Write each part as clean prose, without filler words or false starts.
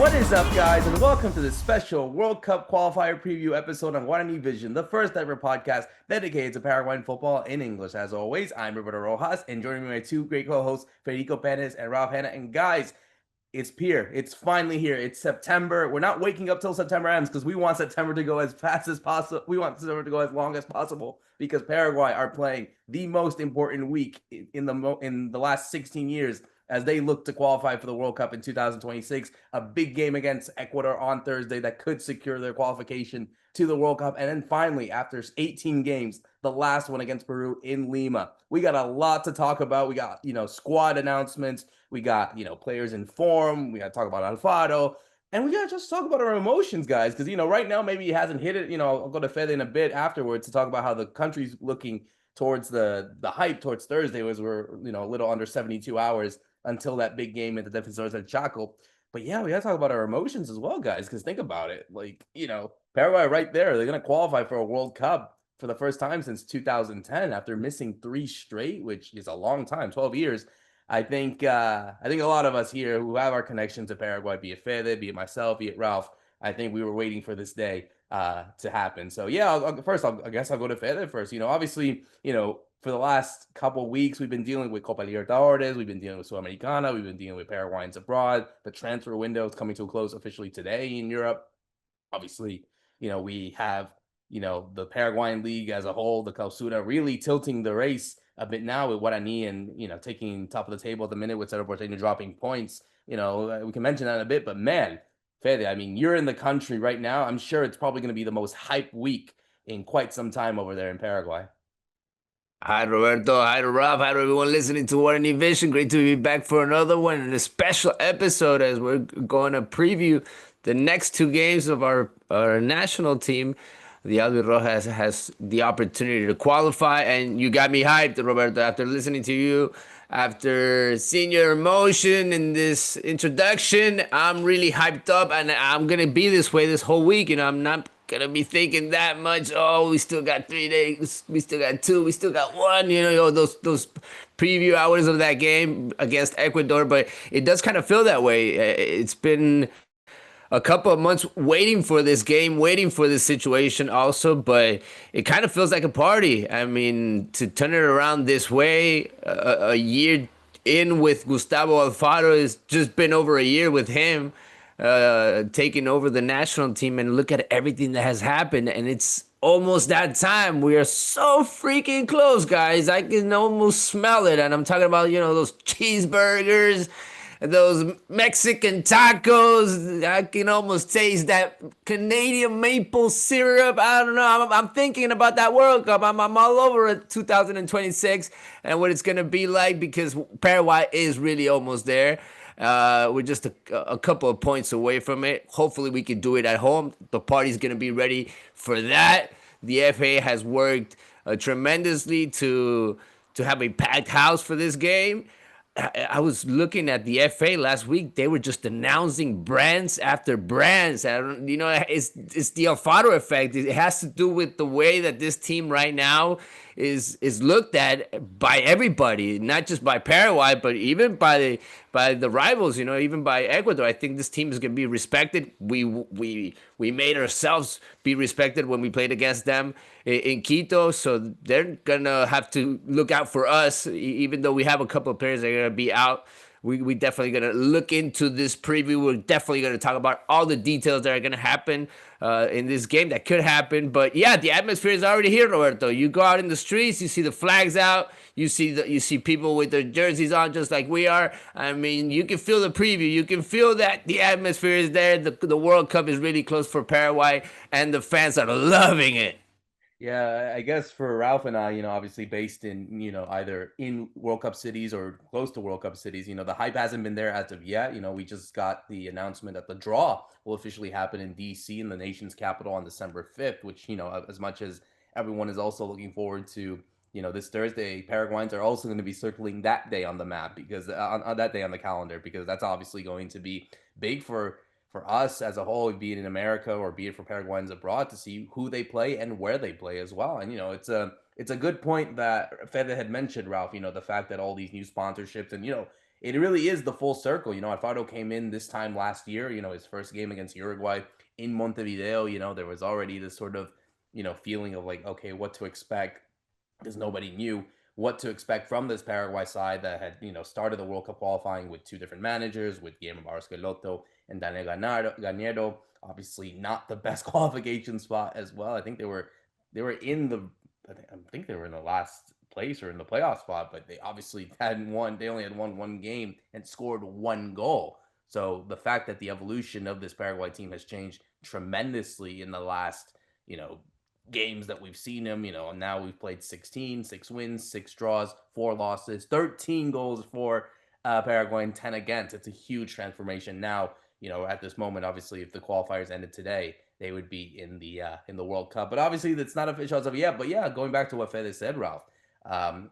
What is up, guys, and welcome to this special World Cup qualifier preview episode on Guarani Vision, the first ever podcast dedicated to Paraguayan football in English. As always, I'm Roberto Rojas, and joining me my two great co-hosts, Fede Perez and Ralph Hannah. And guys, it's here. It's finally here. It's September. We're not waking up till September ends because we want September to go as fast as possible. We want September to go as long as possible because Paraguay are playing the most important week in the last 16 years as they look to qualify for the World Cup in 2026. A big game against Ecuador on Thursday that could secure their qualification to the World Cup. And then finally, after 18 games, the last one against Peru in Lima. We got a lot to talk about. We got, squad announcements. We got, players in form. We got to talk about Alfaro. And we got to just talk about our emotions, guys. Because, right now, maybe he hasn't hit it. I'll go to Fede in a bit afterwards to talk about how the country's looking towards the hype towards Thursday, was we're, a little under 72 hours until that big game at the Defensores del Chaco. But yeah, we got to talk about our emotions as well, guys, because think about it. Paraguay right there, they're going to qualify for a World Cup for the first time since 2010 after missing 3 straight, which is a long time, 12 years. I think a lot of us here who have our connection to Paraguay, be it Fede, be it myself, be it Ralph, I think we were waiting for this day to happen. So yeah, I guess I'll go to Fede first. Obviously, for the last couple of weeks, we've been dealing with Copa Libertadores, we've been dealing with Sudamericana, we've been dealing with Paraguayans abroad. The transfer window is coming to a close officially today in Europe. Obviously, we have, the Paraguayan league as a whole, the Clausura, really tilting the race a bit now with Guarani and, taking top of the table at the minute with Cerro Porteño dropping points. We can mention that in a bit, but man, Fede, I mean, you're in the country right now. I'm sure it's probably going to be the most hype week in quite some time over there in Paraguay. Hi Roberto, hi to Rob, hi to everyone listening to Guarani Vision. Great to be back for another one and a special episode as we're going to preview the next 2 games of our national team. The Albirroja has the opportunity to qualify, and you got me hyped, Roberto, after listening to you, after seeing your emotion in this introduction. I'm really hyped up, and I'm going to be this way this whole week. I'm not gonna be thinking that much. Oh, we still got 3 days. We still got 2. We still got 1. Those preview hours of that game against Ecuador. But it does kind of feel that way. It's been a couple of months waiting for this game, waiting for this situation also, but it kind of feels like a party. I mean, to turn it around this way, a year in with Gustavo Alfaro, has just been over a year with him taking over the national team, and look at everything that has happened, and it's almost that time. We are so freaking close, guys. I can almost smell it, and I'm talking about, those cheeseburgers, those Mexican tacos. I can almost taste that Canadian maple syrup. I don't know. I'm thinking about that World Cup. I'm all over it, 2026, and what it's going to be like, because Paraguay is really almost there. We're just a couple of points away from it. Hopefully we can do it at home. The party's going to be ready for that. The FA has worked tremendously to have a packed house for this game. I was looking at the FA last week. They were just announcing brands after brands. It's the Alfaro effect. It has to do with the way that this team right now is looked at by everybody, not just by Paraguay, but even by the rivals. Even by Ecuador. I think this team is going to be respected. We made ourselves be respected when we played against them in Quito, so they're gonna have to look out for us. Even though we have a couple of players that are gonna be out, we definitely gonna look into this preview. We're definitely gonna talk about all the details that are gonna happen in this game that could happen. But yeah, the atmosphere is already here, Roberto. You go out in the streets, you see the flags out, you see people with their jerseys on, just like we are. I mean, you can feel the preview. You can feel that the atmosphere is there. The World Cup is really close for Paraguay, and the fans are loving it. Yeah, I guess for Ralph and I, obviously based in, either in World Cup cities or close to World Cup cities, the hype hasn't been there as of yet. We just got the announcement that the draw will officially happen in DC, in the nation's capital, on December 5th, which, as much as everyone is also looking forward to, this Thursday, Paraguayans are also going to be circling that day on the map, because on that day on the calendar, because that's obviously going to be big for us as a whole, be it in America or be it for Paraguayans abroad, to see who they play and where they play as well. And it's a good point that Fede had mentioned, Ralph. The fact that all these new sponsorships, and it really is the full circle. Alfaro came in this time last year, his first game against Uruguay in Montevideo. There was already this sort of, feeling of like, okay, what to expect, because nobody knew what to expect from this Paraguay side that had, started the World Cup qualifying with two different managers, with Guillermo Barros and Daniel Garnedo. Obviously, not the best qualification spot as well. I think they were in the, I think they were in the last place or in the playoff spot, but they obviously hadn't won. They only had won one game and scored one goal. So the fact that the evolution of this Paraguay team has changed tremendously in the last, games that we've seen him, now we've played 16, 6 wins, 6 draws, 4 losses, 13 goals for Paraguay and 10 against. It's a huge transformation. Now, at this moment, obviously, if the qualifiers ended today, they would be in the World Cup. But obviously, that's not official as of yet. But yeah, going back to what Fede said, Ralph,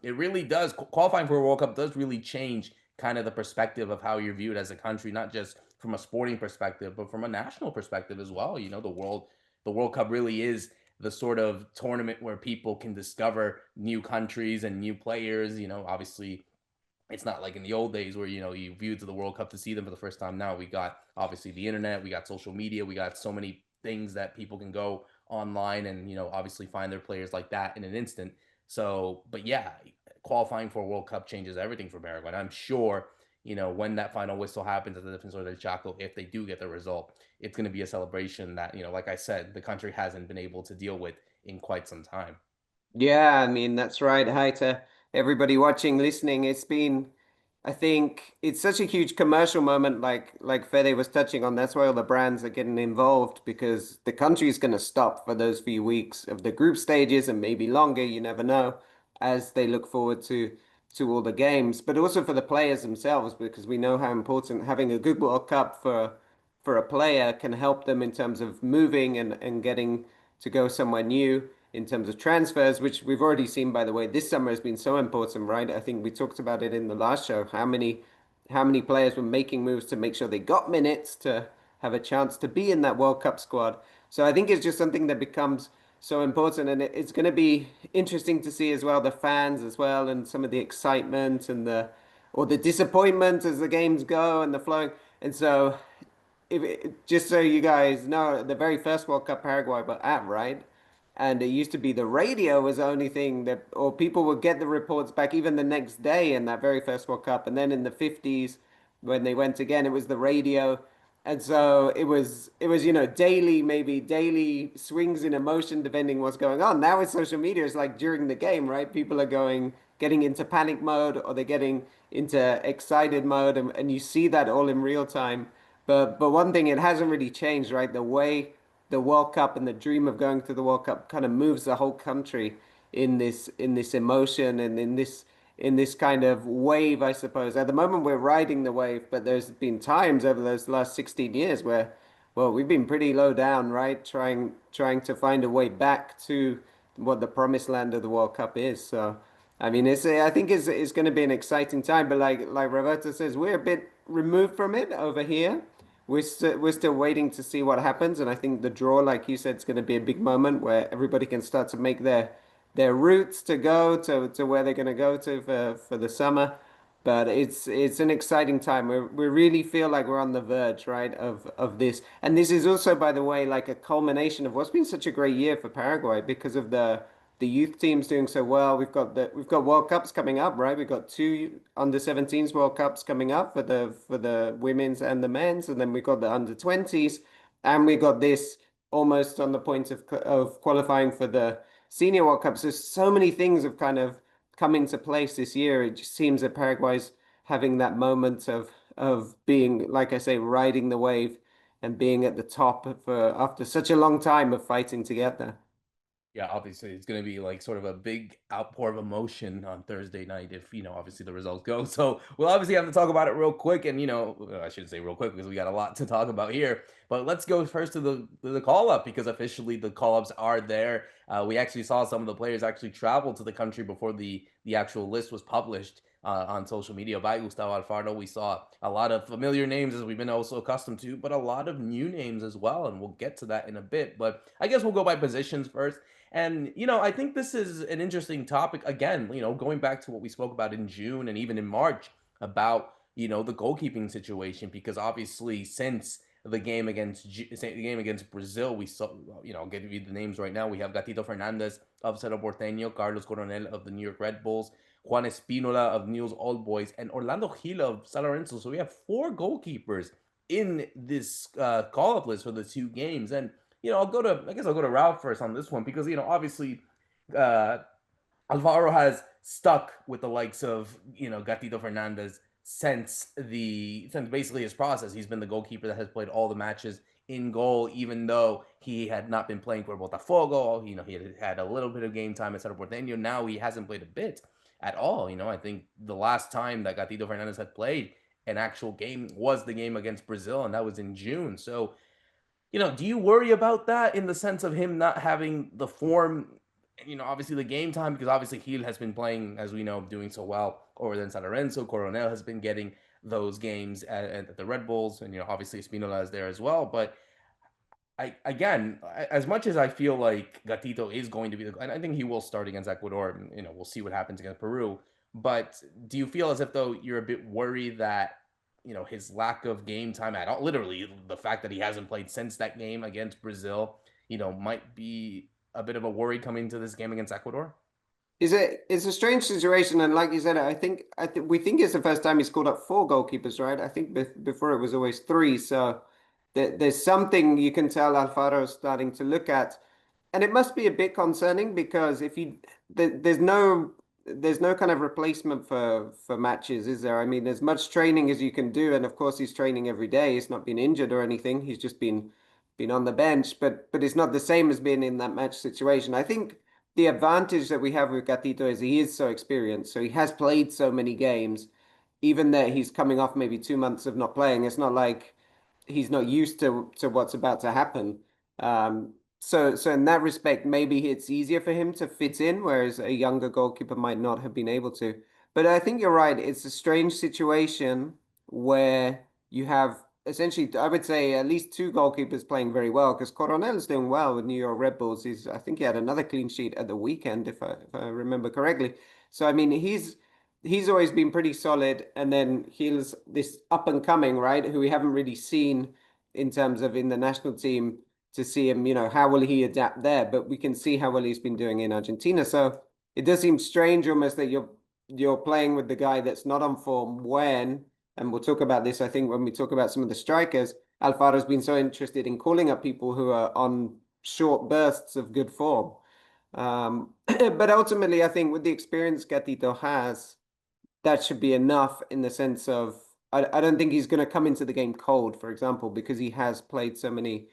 it really does. Qualifying for a World Cup does really change kind of the perspective of how you're viewed as a country, not just from a sporting perspective, but from a national perspective as well. The World Cup really is the sort of tournament where people can discover new countries and new players. Obviously, it's not like in the old days where, you viewed to the World Cup to see them for the first time. Now we got obviously the internet, we got social media, we got so many things that people can go online and, obviously find their players like that in an instant. So, but yeah, qualifying for a World Cup changes everything for Paraguay. And I'm sure, when that final whistle happens at the Defensor del Chaco, if they do get the result, it's going to be a celebration that, like I said, the country hasn't been able to deal with in quite some time. Yeah, I mean, that's right. Hi to everybody watching, listening. I think it's such a huge commercial moment, like Fede was touching on. That's why all the brands are getting involved because the country is going to stop for those few weeks of the group stages and maybe longer, you never know, as they look forward to all the games, but also for the players themselves, because we know how important having a good World Cup for a player can help them in terms of moving and getting to go somewhere new in terms of transfers, which we've already seen, by the way, this summer has been so important, right? I think we talked about it in the last show, how many players were making moves to make sure they got minutes to have a chance to be in that World Cup squad. So I think it's just something that becomes so important, and it's going to be interesting to see as well the fans as well, and some of the excitement and the disappointment as the games go and the flowing. And so, just so you guys know, the very first World Cup Paraguay were at, right? And it used to be the radio was the only thing that, or people would get the reports back even the next day in that very first World Cup. And then in the 50s, when they went again, it was the radio. And so it was, daily, maybe daily swings in emotion depending what's going on. Now with social media, it's like during the game, right? People are getting into panic mode or they're getting into excited mode, and you see that all in real time. But one thing, it hasn't really changed, right? The way the World Cup and the dream of going to the World Cup kind of moves the whole country in this emotion and in this kind of wave, I suppose. At the moment, we're riding the wave, but there's been times over those last 16 years where, well, we've been pretty low down, right? Trying to find a way back to what the promised land of the World Cup is. So, I mean, I think it's going to be an exciting time, but like Roberto says, we're a bit removed from it over here. We're still waiting to see what happens, and I think the draw, like you said, is going to be a big moment where everybody can start to make their routes to go to where they're going to go to for the summer. But it's an exciting time. We really feel like we're on the verge, right, of this. And this is also, by the way, like a culmination of what's been such a great year for Paraguay because of the youth teams doing so well. We've got World Cups coming up, right? We've got two under 17s World Cups coming up for the women's and the men's, and then we've got the under 20s, and we got this almost on the point of qualifying for the senior World Cups. There's so many things have kind of come into place this year. It just seems that Paraguay's having that moment of being, like I say, riding the wave and being at the top for after such a long time of fighting to get there. Yeah, obviously it's going to be like sort of a big outpour of emotion on Thursday night if, obviously the results go. So we'll obviously have to talk about it real quick. And, I shouldn't say real quick because we got a lot to talk about here. But let's go first to the call up because officially the call ups are there. We actually saw some of the players actually travel to the country before the actual list was published on social media by Gustavo Alfaro. We saw a lot of familiar names as we've been also accustomed to, but a lot of new names as well. And we'll get to that in a bit. But I guess we'll go by positions first. And, I think this is an interesting topic. Again, going back to what we spoke about in June and even in March about the goalkeeping situation, because obviously since the game against Brazil, we saw, I'll give you the names right now. We have Gatito Fernandez of Cerro Porteño, Carlos Coronel of the New York Red Bulls, Juan Espinola of Newell's Old Boys, and Orlando Gil of San Lorenzo. So we have 4 goalkeepers in this call-up list for the 2 games. And, I'll go to Ralph first on this one, because, obviously, Alvaro has stuck with the likes of, Gatito Fernandez since basically his process. He's been the goalkeeper that has played all the matches in goal, even though he had not been playing for Botafogo. He had a little bit of game time at Cerro Porteño. Now he hasn't played a bit at all. I think the last time that Gatito Fernandez had played an actual game was the game against Brazil, and that was in June. So, do you worry about that in the sense of him not having the form, obviously the game time, because obviously Gil has been playing, as we know, doing so well over there in San Lorenzo. Coronel has been getting those games at the Red Bulls, and, obviously Espinola is there as well. But again, as much as I feel like Gatito is going to be, and I think he will start against Ecuador, and, we'll see what happens against Peru. But do you feel as if, though, you're a bit worried that, his lack of game time at all, literally the fact that he hasn't played since that game against Brazil, might be a bit of a worry coming to this game against Ecuador? It's a strange situation, and like you said, we think it's the first time he's called up 4 goalkeepers, right? I think before it was always 3. So there's something you can tell Alfaro's starting to look at, and it must be a bit concerning, because if there's no kind of replacement for matches, is there? I mean, as much training as you can do, and of course he's training every day. He's not been injured or anything. He's just been on the bench, but it's not the same as being in that match situation. I think the advantage that we have with Gatito is he is so experienced, so he has played so many games, even that he's coming off maybe 2 months of not playing. It's not like he's not used to what's about to happen. So in that respect, maybe it's easier for him to fit in, whereas a younger goalkeeper might not have been able to. But I think you're right. It's a strange situation where you have essentially, I would say, at least 2 goalkeepers playing very well, because Coronel is doing well with New York Red Bulls. I think he had another clean sheet at the weekend, if I remember correctly. So I mean, he's always been pretty solid, and then he's this up and coming, right, who we haven't really seen in terms of in the national team, to see him, how will he adapt there? But we can see how well he's been doing in Argentina. So it does seem strange almost that you're playing with the guy that's not on form when, and we'll talk about this, I think, when we talk about some of the strikers, Alfaro's been so interested in calling up people who are on short bursts of good form. But ultimately, I think with the experience Gatito has, that should be enough, in the sense of, I don't think he's going to come into the game cold, for example, because he has played so many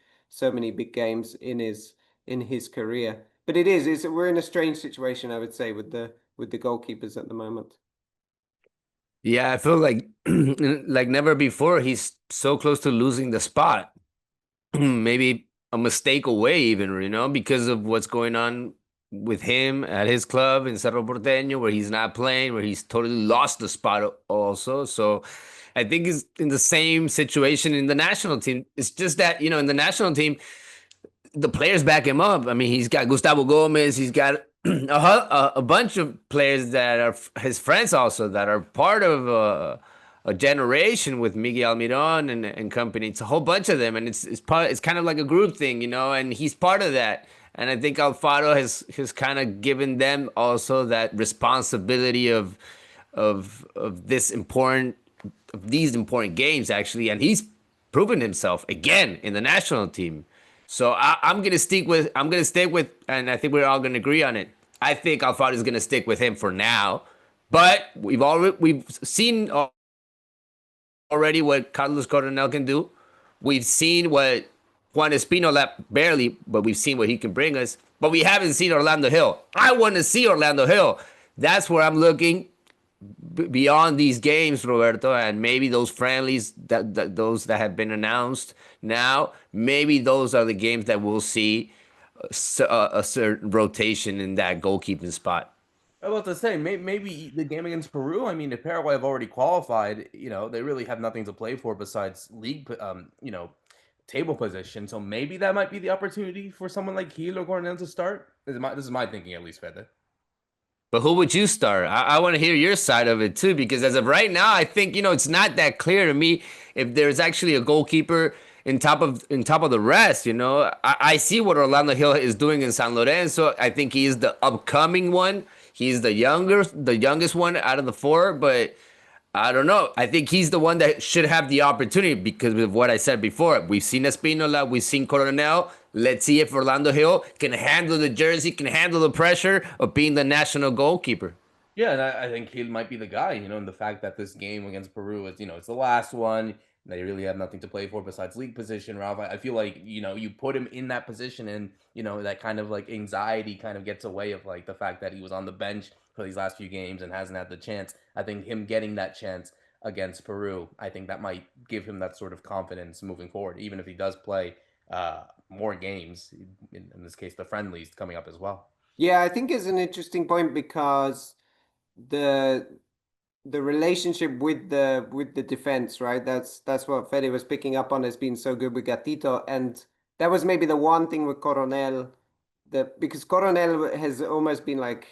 big games in his career. But we're in a strange situation, I would say, with the goalkeepers at the moment. Yeah, I feel like like never before. He's so close to losing the spot. Maybe a mistake away, even, because of what's going on with him at his club in Cerro Porteño, where he's not playing, where he's totally lost the spot also. So I think he's in the same situation in the national team. It's just that, in the national team, the players back him up. I mean, he's got Gustavo Gomez. He's got a bunch of players that are his friends also, that are part of a generation with Miguel Almiron and company. It's a whole bunch of them, and it's kind of like a group thing, and he's part of that. And I think Alfaro has kind of given them also that responsibility of these important games, actually, and he's proven himself again in the national team. So I'm gonna stick with, and I think we're all gonna agree on it. I think Alfaro is gonna stick with him for now, but we've seen already what Carlos Coronel can do. We've seen what Juan Espinola, barely, but we've seen what he can bring us. But we haven't seen Orlando Gil. I want to see Orlando Gil. That's where I'm looking beyond these games, Roberto, and maybe those friendlies, those that have been announced now. Maybe those are the games that we'll see a certain rotation in that goalkeeping spot. I was about to say, maybe the game against Peru. I mean, if Paraguay have already qualified, they really have nothing to play for besides league, table position. So maybe that might be the opportunity for someone like Gil or Coronel to start. This is my thinking, at least, Fede. But who would you start? I want to hear your side of it too, because as of right now, I think it's not that clear to me if there's actually a goalkeeper in top of the rest. I see what Orlando Hill is doing in San Lorenzo. I think he is the upcoming one. He's the youngest one out of the four, but I don't know. I think he's the one that should have the opportunity because of what I said before. We've seen Espinola, we've seen Coronel. Let's see if Orlando Hill can handle the jersey, can handle the pressure of being the national goalkeeper. Yeah, and I think he might be the guy, and the fact that this game against Peru is, it's the last one. They really have nothing to play for besides league position, Ralph. I feel like, you put him in that position and, that kind of like anxiety kind of gets away of like the fact that he was on the bench for these last few games and hasn't had the chance. I think him getting that chance against Peru, I think that might give him that sort of confidence moving forward, even if he does play more games, in this case, the friendlies coming up as well. Yeah, I think it's an interesting point because the relationship with the defense, right? That's what Fede was picking up on, has been so good with Gatito, and that was maybe the one thing with Coronel, that because Coronel has almost been like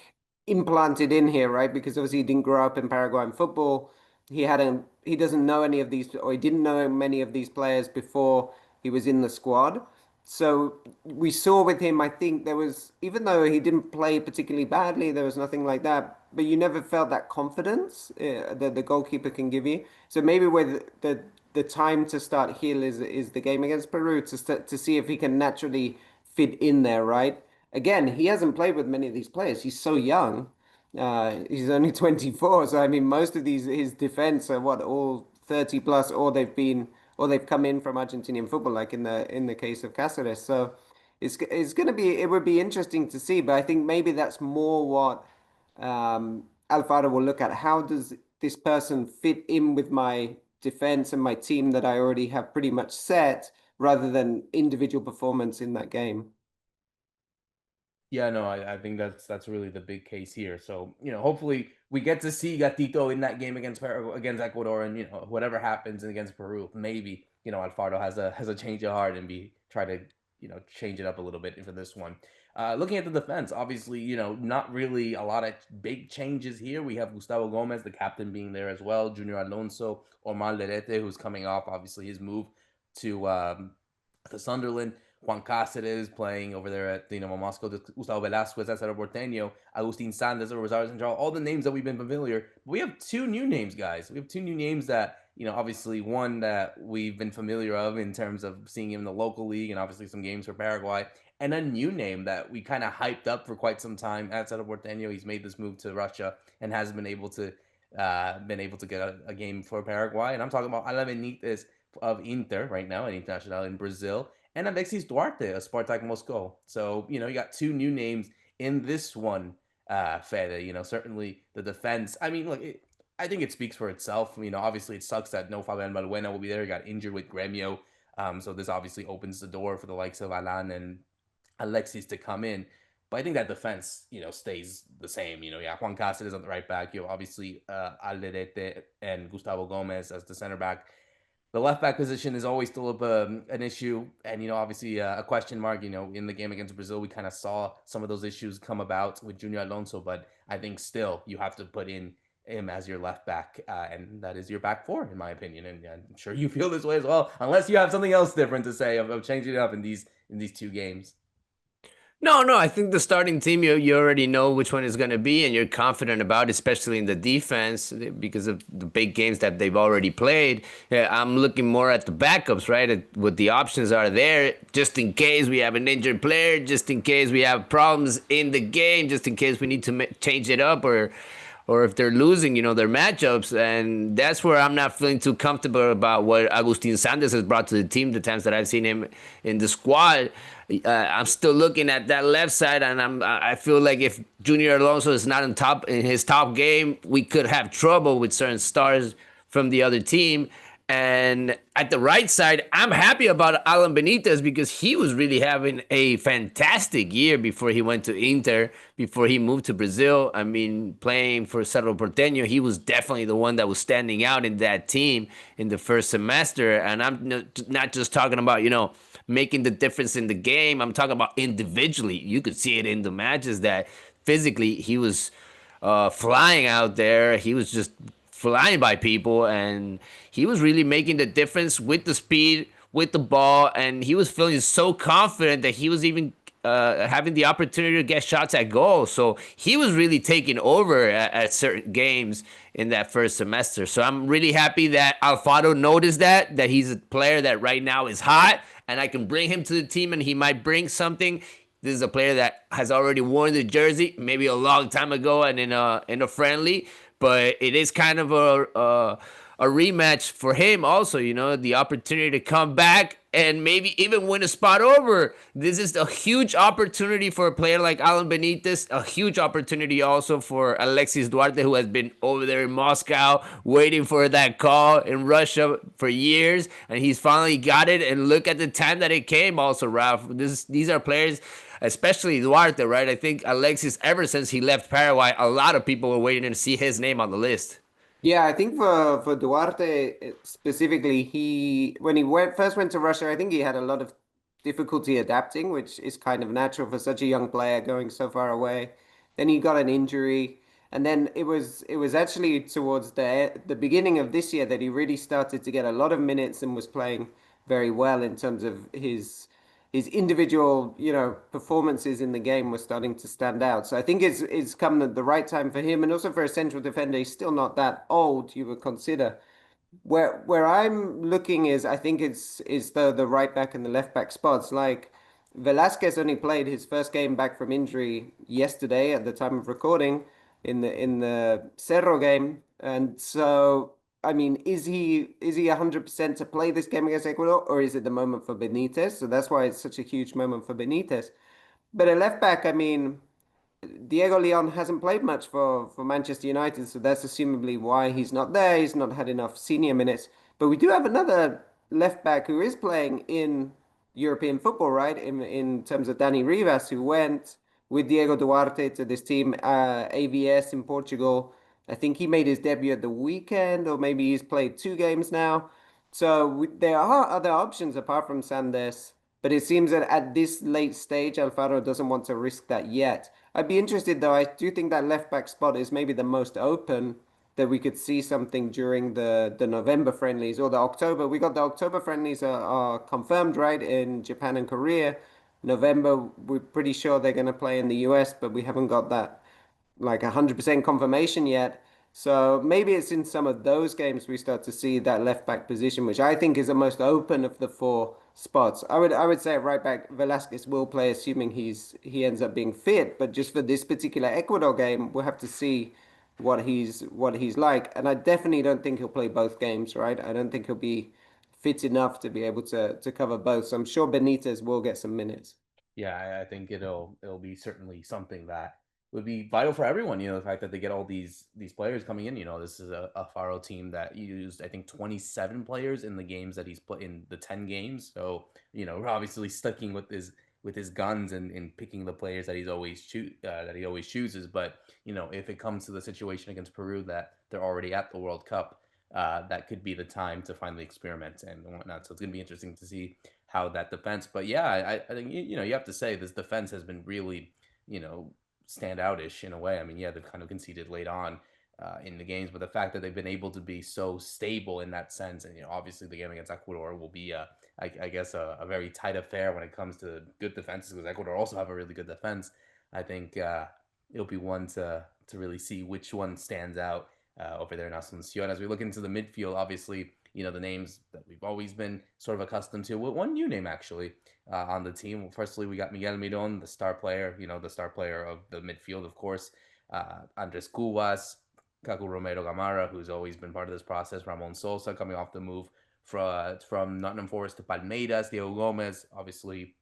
implanted in here, right? Because obviously he didn't grow up in Paraguayan football. He doesn't know any of these, or he didn't know many of these players before he was in the squad. So we saw with him, I think there was, even though he didn't play particularly badly, there was nothing like that, but you never felt that confidence that the goalkeeper can give you. So maybe with the time to start Hill is the game against Peru to see if he can naturally fit in there, right? Again, he hasn't played with many of these players. He's so young. He's only 24. So I mean, most of his defense are what, all 30 plus, or they've come in from Argentinian football, like in the case of Cáceres. So it would be interesting to see, but I think maybe that's more what Alfaro will look at. How does this person fit in with my defense and my team that I already have pretty much set, rather than individual performance in that game? Yeah, no, I think that's really the big case here. So, hopefully we get to see Gatito in that game against Ecuador, and whatever happens against Peru, maybe Alfaro has a change of heart and try to change it up a little bit for this one. Looking at the defense, obviously, not really a lot of big changes here. We have Gustavo Gomez, the captain, being there as well. Junior Alonso, Omar Lerete, who's coming off obviously his move to Sunderland. Juan Cáceres playing over there at Dinamo Moscow, Gustavo Velasquez at Cerro Porteño, Agustin Sanders at Rosario Central, all the names that we've been familiar. But we have two new names, guys. We have two new names that, obviously one that we've been familiar of in terms of seeing him in the local league and obviously some games for Paraguay, and a new name that we kind of hyped up for quite some time at Cerro Porteño. He's made this move to Russia and has been able to get a game for Paraguay. And I'm talking about Alan Benitez of Inter right now, an international in Brazil, and Alexis Duarte of Spartak Moscow. So, you got two new names in this one, Fede. Certainly the defense. I mean, look, I think it speaks for itself. Obviously it sucks that no Fabian Balbuena will be there. He got injured with Gremio. So this obviously opens the door for the likes of Alan and Alexis to come in. But I think that defense, stays the same. Yeah, Juan Cáceres on the right back. Obviously Alderete and Gustavo Gomez as the center back. The left back position is always still an issue, and obviously a question mark. In the game against Brazil, we kind of saw some of those issues come about with Junior Alonso, but I think still you have to put in him as your left back, and that is your back four, in my opinion. And I'm sure you feel this way as well, unless you have something else different to say of changing it up in these two games. No, I think the starting team, you already know which one is going to be, and you're confident about, especially in the defense, because of the big games that they've already played. I'm looking more at the backups, right? What the options are there, just in case we have an injured player, just in case we have problems in the game, just in case we need to change it up, or if they're losing, their matchups. And that's where I'm not feeling too comfortable about what Agustin Sanders has brought to the team, the times that I've seen him in the squad. I'm still looking at that left side, and I feel like if Junior Alonso is not in his top game, we could have trouble with certain stars from the other team. And at the right side, I'm happy about Alan Benitez because he was really having a fantastic year before he went to Inter, before he moved to Brazil. I mean, playing for Cerro Porteño, he was definitely the one that was standing out in that team in the first semester. And I'm not just talking about, making the difference in the game. I'm talking about individually. You could see it in the matches that physically he was flying out there. He was just flying by people, and he was really making the difference with the speed, with the ball, and he was feeling so confident that he was even having the opportunity to get shots at goal. So he was really taking over at certain games in that first semester. So I'm really happy that Alfaro noticed that he's a player that right now is hot, and I can bring him to the team, and he might bring something. This is a player that has already worn the jersey, maybe a long time ago, and in a friendly. But it is kind of a rematch for him, also. The opportunity to come back and maybe even win a spot over. This is a huge opportunity for a player like Alan Benitez. A huge opportunity also for Alexis Duarte, who has been over there in Moscow waiting for that call in Russia for years, and he's finally got it. And look at the time that it came. Also, Ralph, these are players, especially Duarte, right? I think Alexis, ever since he left Paraguay, a lot of people were waiting to see his name on the list. Yeah, I think for Duarte specifically, he when he first went to Russia, I think he had a lot of difficulty adapting, which is kind of natural for such a young player going so far away. Then he got an injury, and then it was actually towards the beginning of this year that he really started to get a lot of minutes and was playing very well in terms of his individual, performances in the game were starting to stand out. So I think it's come at the right time for him, and also for a central defender. He's still not that old, you would consider. Where I'm looking is, I think it's the right back and the left back spots. Like Velasquez only played his first game back from injury yesterday at the time of recording in the Cerro game, and so I mean, is he 100% to play this game against Ecuador, or is it the moment for Benitez? So that's why it's such a huge moment for Benitez. But a left back, I mean, Diego Leon hasn't played much for Manchester United, so that's assumably why he's not there. He's not had enough senior minutes. But we do have another left back who is playing in European football, right? In terms of Dani Rivas, who went with Diego Duarte to this team, AVS in Portugal. I think he made his debut at the weekend, or maybe he's played 2 games now. So there are other options apart from Sandes, but it seems that at this late stage, Alfaro doesn't want to risk that yet. I'd be interested though. I do think that left back spot is maybe the most open, that we could see something during the November friendlies or the October. We got the October friendlies are confirmed, right, in Japan and Korea. November, we're pretty sure they're going to play in the US, but we haven't got that like 100% confirmation yet. So maybe it's in some of those games we start to see that left back position, which I think is the most open of the 4 spots. I would say right back Velasquez will play, assuming he ends up being fit. But just for this particular Ecuador game, we'll have to see what he's like. And I definitely don't think he'll play both games, right? I don't think he'll be fit enough to be able to cover both. So I'm sure Benitez will get some minutes. Yeah, I think it'll be certainly something that would be vital for everyone. The fact that they get all these players coming in. This is a Faro team that used, I think, 27 players in the games that he's put in the 10 games. So we're obviously sticking with his guns and picking the players that he always chooses. But if it comes to the situation against Peru that they're already at the World Cup, that could be the time to finally experiment and whatnot. So it's going to be interesting to see how that defense. But yeah, I think you have to say this defense has been really standoutish in a way. I mean, yeah, they've kind of conceded late on in the games, but the fact that they've been able to be so stable in that sense, and obviously the game against Ecuador will be I guess a very tight affair when it comes to good defenses, because Ecuador also have a really good defense. I think it'll be one to really see which one stands out over there in Asuncion. As we look into the midfield, obviously, the names that we've always been sort of accustomed to. One new name, actually, on the team. Firstly, we got Miguel Miron, the star player, the star player of the midfield, of course. Andres Cubas, Kaku Romero Gamara, who's always been part of this process. Ramon Sosa coming off the move from Nottingham Forest to Palmeiras. Diego Gomez, obviously,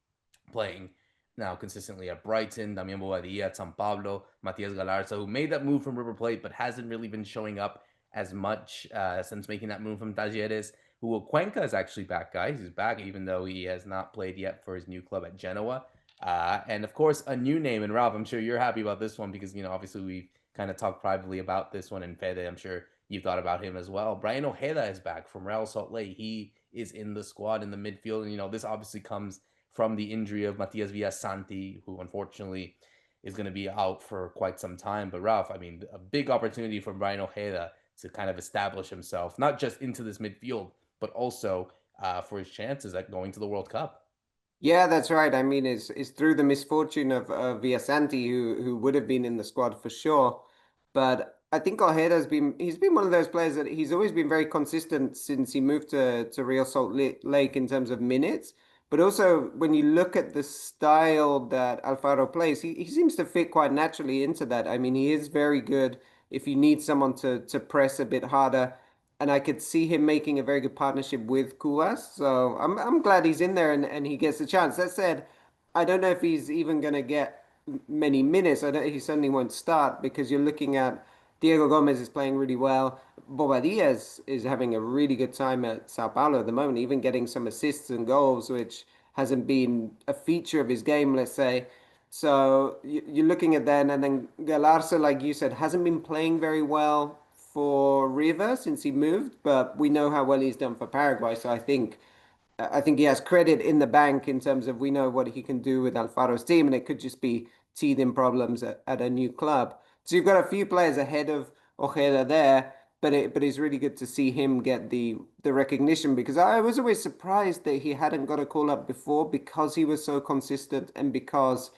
playing now consistently at Brighton. Damian Bobadilla at San Pablo. Matias Galarza, who made that move from River Plate, but hasn't really been showing up as much since making that move from Talleres. Hugo Cuenca is actually back, guys. He's back, even though he has not played yet for his new club at Genoa. And of course, a new name. And Ralph, I'm sure you're happy about this one because, obviously we kind of talked privately about this one. And Fede, I'm sure you've thought about him as well. Brian Ojeda is back from Real Salt Lake. He is in the squad in the midfield. And, this obviously comes from the injury of Matias Villasanti, who unfortunately is going to be out for quite some time. But Ralph, I mean, a big opportunity for Brian Ojeda to kind of establish himself, not just into this midfield, but also for his chances at going to the World Cup. Yeah, that's right. I mean, it's through the misfortune of Villasanti, who would have been in the squad for sure. But I think he's been one of those players that he's always been very consistent since he moved to Real Salt Lake in terms of minutes. But also when you look at the style that Alfaro plays, he seems to fit quite naturally into that. I mean, he is very good if you need someone to press a bit harder, and I could see him making a very good partnership with Cuevas. So I'm glad he's in there and he gets a chance. That said, I don't know if he's even going to get many minutes. He certainly won't start because you're looking at Diego Gomez is playing really well. Bobadilla is having a really good time at Sao Paulo at the moment, even getting some assists and goals, which hasn't been a feature of his game, let's say. So you're looking at that, and then Galarza, like you said, hasn't been playing very well for River since he moved, but we know how well he's done for Paraguay. So I think he has credit in the bank in terms of we know what he can do with Alfaro's team, and it could just be teething problems at a new club. So you've got a few players ahead of Ojeda there, but it's really good to see him get the recognition because I was always surprised that he hadn't got a call up before because he was so consistent and because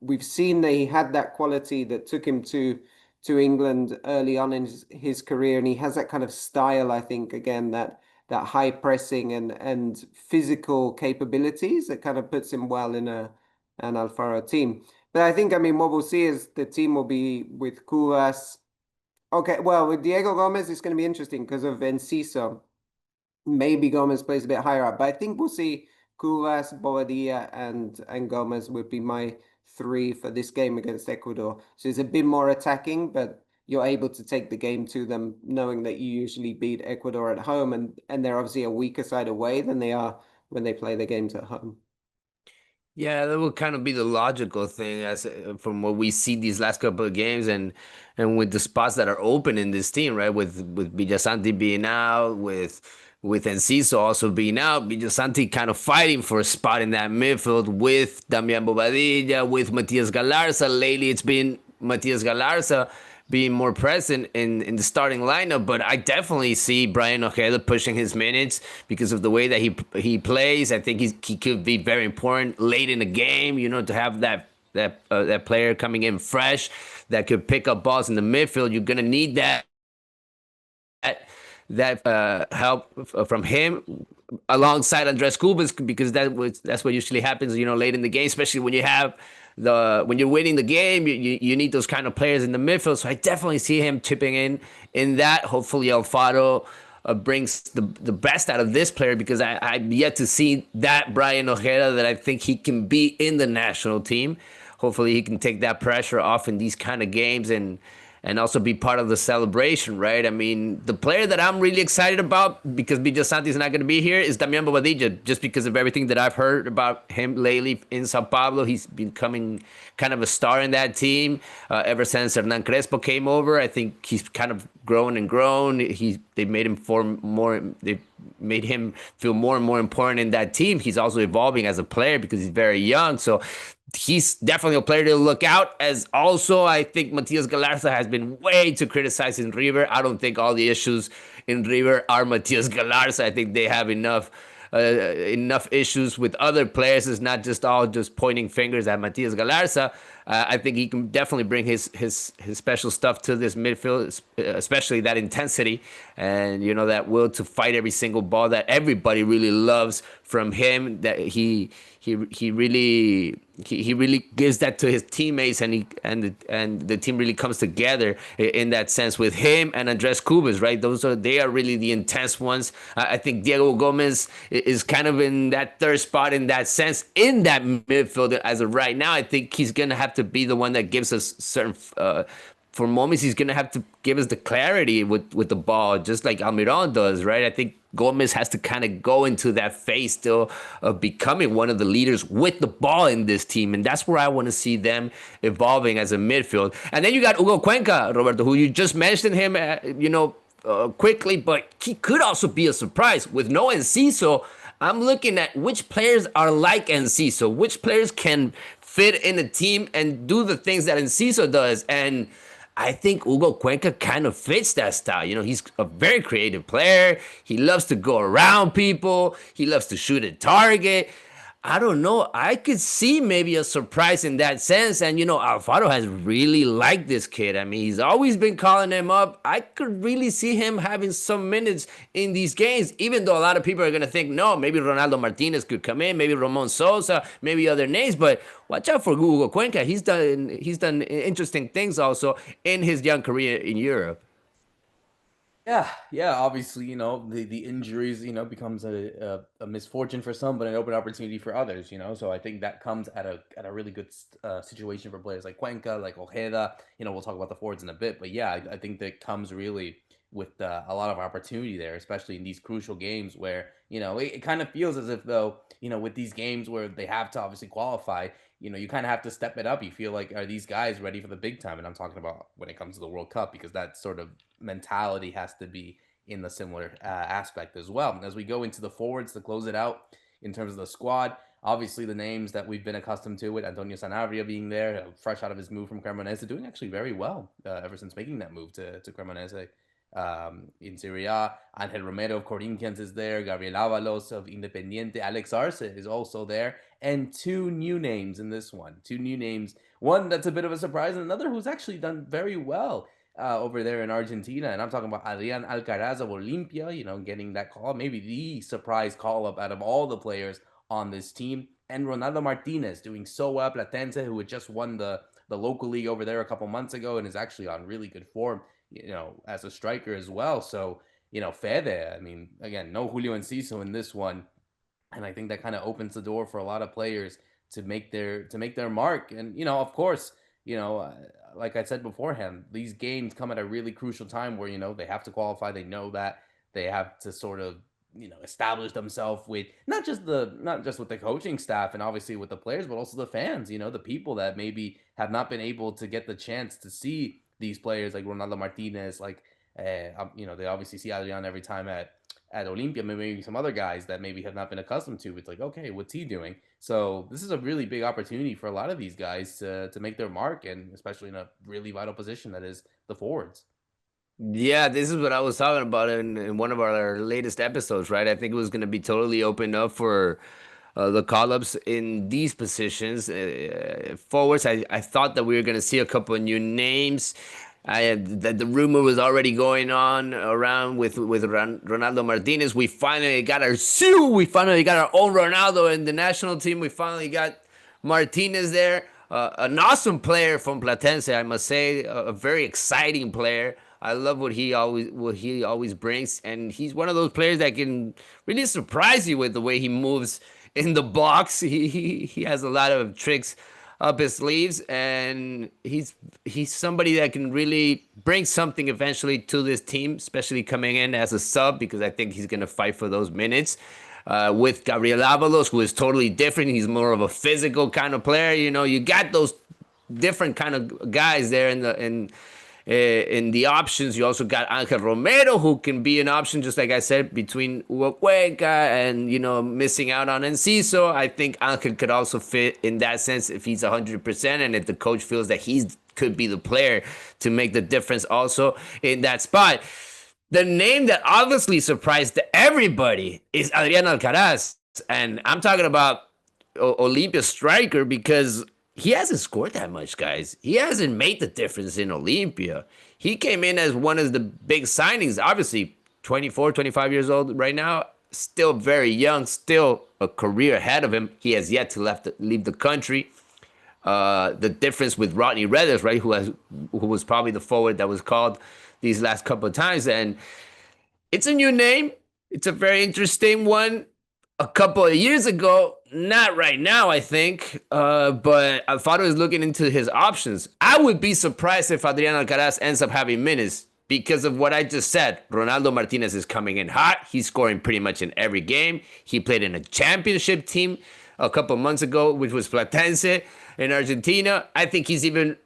we've seen that he had that quality that took him to England early on in his career, and he has that kind of style, I think, again, that high pressing and physical capabilities that kind of puts him well in an Alfaro team. But I think, I mean, what we'll see is the team will be with Cuevas. Okay, well, with Diego Gomez, it's going to be interesting because of Enciso. Maybe Gomez plays a bit higher up, but I think we'll see Cuevas, Bobadilla, and Gomez would be my three for this game against Ecuador. So it's a bit more attacking, but you're able to take the game to them knowing that you usually beat Ecuador at home, and they're obviously a weaker side away than they are when they play their games at home. Yeah, that would kind of be the logical thing as from what we see these last couple of games and with the spots that are open in this team, right? With Villasanti being out, with Enciso also being out, Villasanti kind of fighting for a spot in that midfield with Damian Bobadilla, with Matias Galarza. Lately, it's been Matias Galarza being more present in the starting lineup, but I definitely see Brian Ojeda pushing his minutes because of the way that he plays. I think he could be very important late in the game, to have that player coming in fresh that could pick up balls in the midfield. You're gonna need that help from him alongside Andres Cubas because that's what usually happens, late in the game, especially when you're winning the game, you need those kind of players in the midfield. So I definitely see him chipping in that. Hopefully Alfaro brings the best out of this player because I've yet to see that Brian Ojeda that I think he can be in the national team. Hopefully he can take that pressure off in these kind of games and also be part of the celebration, right? I mean, the player that I'm really excited about, because Villasanti is not going to be here, is Damian Bobadilla, just because of everything that I've heard about him lately in Sao Paulo. He's becoming kind of a star in that team ever since Hernan Crespo came over. I think he's kind of grown and grown. They made him feel more and more important in that team. He's also evolving as a player because he's very young. So he's definitely a player to look out. As also, I think Matias Galarza has been way too criticized in River. I don't think all the issues in River are Matias Galarza. I think they have enough issues with other players. It's not just all just pointing fingers at Matias Galarza. I think he can definitely bring his special stuff to this midfield, especially that intensity and that will to fight every single ball that everybody really loves from him. That he really gives that to his teammates, and the team really comes together in that sense with him and Andres Cubas, right? They are really the intense ones. I think Diego Gomez is kind of in that third spot in that sense in that midfield as of right now. I think he's gonna have to be the one that gives us certain. For moments, he's gonna have to give us the clarity with the ball, just like Almirón does, right? I think Gomez has to kind of go into that phase still of becoming one of the leaders with the ball in this team, and that's where I want to see them evolving as a midfield. And then you got Hugo Cuenca, Roberto, who you just mentioned him, quickly, but he could also be a surprise with no Enciso. I'm looking at which players are like Enciso, which players can fit in a team and do the things that Enciso does. And I think Hugo Cuenca kind of fits that style. You know, he's a very creative player. He loves to go around people. He loves to shoot at target. I don't know. I could see maybe a surprise in that sense. And, you know, Alfaro has really liked this kid. I mean, he's always been calling him up. I could really see him having some minutes in these games, even though a lot of people are going to think, no, maybe Ronaldo Martinez could come in, maybe Ramon Sosa, maybe other names. But watch out for Hugo Cuenca. He's done interesting things also in his young career in Europe. Yeah. Obviously, you know, the injuries, you know, becomes a misfortune for some, but an open opportunity for others. You know, so I think that comes at a really good situation for players like Cuenca, like Ojeda. You know, we'll talk about the forwards in a bit, but yeah, I think that comes really with a lot of opportunity there, especially in these crucial games where, you know, it kind of feels as if though, you know, with these games where they have to obviously qualify, you know, you kind of have to step it up. You feel like, are these guys ready for the big time? And I'm talking about when it comes to the World Cup, because that sort of mentality has to be in the similar aspect as well. As we go into the forwards to close it out in terms of the squad, obviously the names that we've been accustomed to with Antonio Sanabria being there, fresh out of his move from Cremonese, doing actually very well ever since making that move to Cremonese. In Serie A, Angel Romero of Corinthians is there, Gabriel Avalos of Independiente, Alex Arce is also there, and two new names in this one. Two new names, one that's a bit of a surprise, and another who's actually done very well over there in Argentina. And I'm talking about Adrian Alcaraz of Olimpia, you know, getting that call, maybe the surprise call up out of all the players on this team. And Ronaldo Martinez doing so well, Platense, who had just won the local league over there a couple months ago and is actually on really good form, you know, as a striker as well. So, you know, Fede, I mean, again, no Julio Enciso in this one. And I think that kind of opens the door for a lot of players to make their mark. And, you know, of course, you know, like I said beforehand, these games come at a really crucial time where, you know, they have to qualify. They know that they have to sort of, you know, establish themselves with not just with the coaching staff and obviously with the players, but also the fans, you know, the people that maybe have not been able to get the chance to see these players like Ronaldo Martinez, like, you know, they obviously see Adrian every time at Olimpia, maybe some other guys that maybe have not been accustomed to. It's like, okay, what's he doing? So this is a really big opportunity for a lot of these guys to make their mark, and especially in a really vital position that is the forwards. Yeah, this is what I was talking about in one of our latest episodes, right? I think it was going to be totally opened up for the call-ups in these positions. Forwards, I thought that we were going to see a couple of new names. That the rumor was already going on around with Ronaldo Martinez. We finally got our Sue. We finally got our own Ronaldo in the national team. We finally got Martinez there. An awesome player from Platense, I must say. A very exciting player. I love what he always brings, and he's one of those players that can really surprise you with the way he moves in the box. He has a lot of tricks up his sleeves, and he's somebody that can really bring something eventually to this team, especially coming in as a sub, because I think he's gonna fight for those minutes. With Gabriel Avalos, who is totally different. He's more of a physical kind of player. You know, you got those different kind of guys there in the options. You also got Angel Romero, who can be an option, just like I said, between Hugo Cuenca and, you know, missing out on Enciso. I think Angel could also fit in that sense if he's 100%, and if the coach feels that he could be the player to make the difference also in that spot. The name that obviously surprised everybody is Adrian Alcaraz. And I'm talking about Olympia striker, because he hasn't scored that much, guys. He hasn't made the difference in Olympia. He came in as one of the big signings, obviously 24, 25 years old right now, still very young, still a career ahead of him. He has yet to leave the country. The difference with Rodney Redes, right, who was probably the forward that was called these last couple of times. And it's a new name. It's a very interesting one. A couple of years ago, not right now, I think, but Alfaro is looking into his options. I would be surprised if Adrian Alcaraz ends up having minutes because of what I just said. Ronaldo Martinez is coming in hot. He's scoring pretty much in every game. He played in a championship team a couple of months ago, which was Platense in Argentina. I think he's even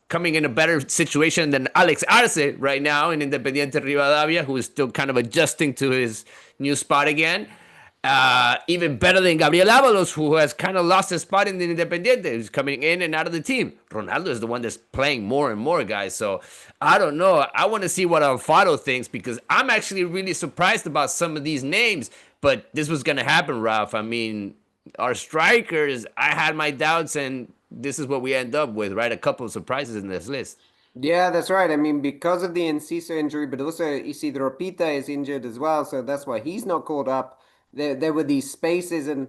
coming in a better situation than Alex Arce right now in Independiente Rivadavia, who is still kind of adjusting to his new spot again. Even better than Gabriel Avalos, who has kind of lost his spot in the Independiente, who's coming in and out of the team. Ronaldo is the one that's playing more and more, guys. So I don't know. I want to see what Alfaro thinks, because I'm actually really surprised about some of these names. But this was going to happen, Ralph. I mean, our strikers, I had my doubts, and this is what we end up with, right? A couple of surprises in this list. Yeah, that's right. I mean, because of the Enciso injury, but also Isidro Pita is injured as well, so that's why he's not called up. There were these spaces, and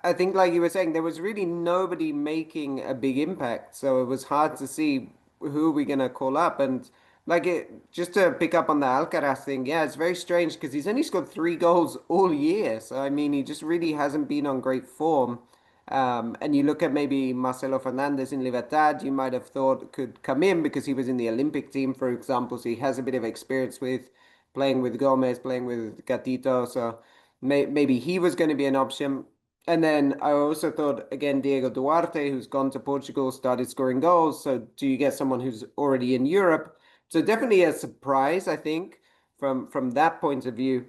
I think, like you were saying, there was really nobody making a big impact, so it was hard to see who we're gonna call up. And like just to pick up on the Alcaraz thing, yeah, it's very strange because he's only scored 3 goals all year. So I mean, he just really hasn't been on great form. And you look at maybe Marcelo Fernandez in Libertad, you might have thought could come in because he was in the Olympic team, for example, so he has a bit of experience with playing with Gomez, playing with Gatito, so maybe he was going to be an option. And then I also thought, again, Diego Duarte, who's gone to Portugal, started scoring goals. So do you get someone who's already in Europe? So definitely a surprise, I think, from that point of view.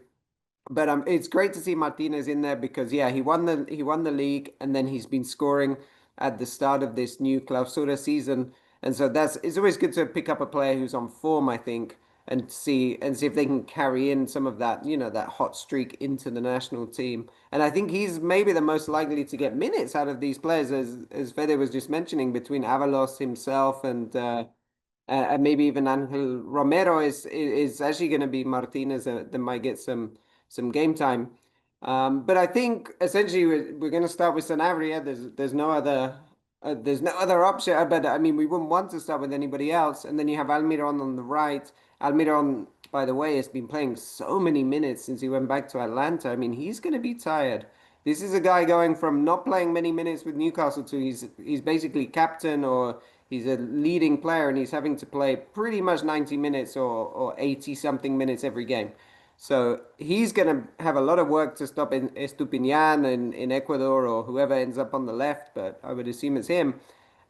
But it's great to see Martinez in there because yeah, he won the league, and then he's been scoring at the start of this new Clausura season. And so it's always good to pick up a player who's on form, I think, and see if they can carry in some of that, that hot streak into the national team. And I think he's maybe the most likely to get minutes out of these players, as Fede was just mentioning, between Avalos himself and maybe even Angel Romero is actually going to be Martinez that might get some game time. But I think essentially we're going to start with Sanabria. There's no other option. But I mean, we wouldn't want to start with anybody else. And then you have Almiron on the right. Almiron, by the way, has been playing so many minutes since he went back to Atlanta. I mean, he's going to be tired. This is a guy going from not playing many minutes with Newcastle to he's basically captain, or he's a leading player, and he's having to play pretty much 90 minutes or 80 something minutes every game. So he's going to have a lot of work to stop Estupinian in Ecuador, or whoever ends up on the left, but I would assume it's him.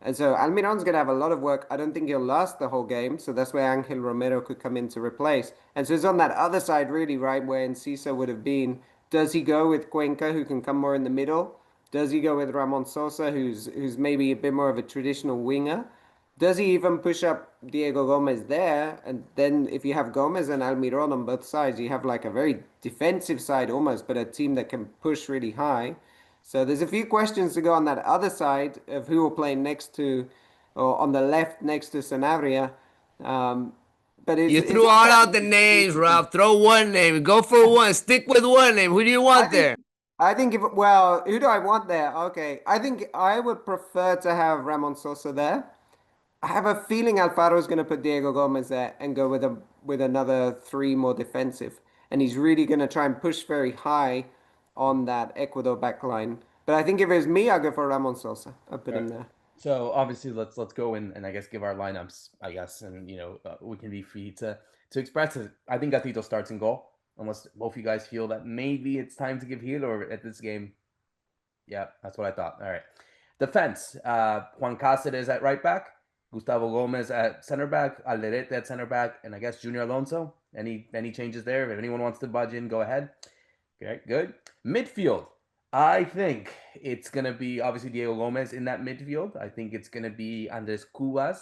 And so Almiron's going to have a lot of work. I don't think he'll last the whole game, so that's where Angel Romero could come in to replace. And so it's on that other side, really, right, where Enciso would have been. Does he go with Cuenca, who can come more in the middle? Does he go with Ramon Sosa, who's maybe a bit more of a traditional winger? Does he even push up Diego Gomez there? And then if you have Gomez and Almiron on both sides, you have like a very defensive side almost, but a team that can push really high. So there's a few questions to go on that other side of who will play next to, or on the left next to Sanabria. But You it's threw all out the names, Ralph. Throw one name. Go for one. Stick with one name. Who do you I want think there? I think who do I want there? Okay, I think I would prefer to have Ramon Sosa there. I have a feeling Alfaro is going to put Diego Gomez there and go with another three more defensive, and he's really going to try and push very high on that Ecuador back line. But I think if it was me, I'd go for Ramon Sosa. I'd put him there. So obviously, let's go and I guess give our lineups, I guess, and we can be free to express it. I think Gatito starts in goal, unless both you guys feel that maybe it's time to give Heel, or at this game. Yeah, that's what I thought. All right, defense. Juan Cáceres at right back, Gustavo Gomez at center back, Alderete at center back, and I guess Junior Alonso. Any changes there? If anyone wants to budge in, go ahead. Okay, good. Midfield. I think it's going to be obviously Diego Gomez in that midfield. I think it's going to be Andres Cubas.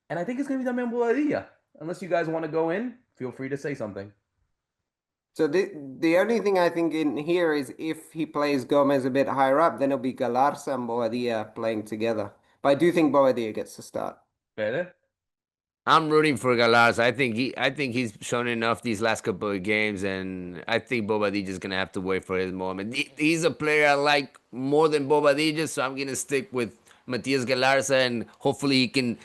And I think it's going to be Damian Bobadilla. Unless you guys want to go in, feel free to say something. So the only thing I think in here is if he plays Gomez a bit higher up, then it'll be Galarza and Bobadilla playing together. But I do think Bobadilla gets to start. Better? I'm rooting for Galarza. I think he's shown enough these last couple of games, and I think Bobadilla is gonna have to wait for his moment. He's a player I like more than Bobadilla, so I'm gonna stick with Matias Galarza, and hopefully he can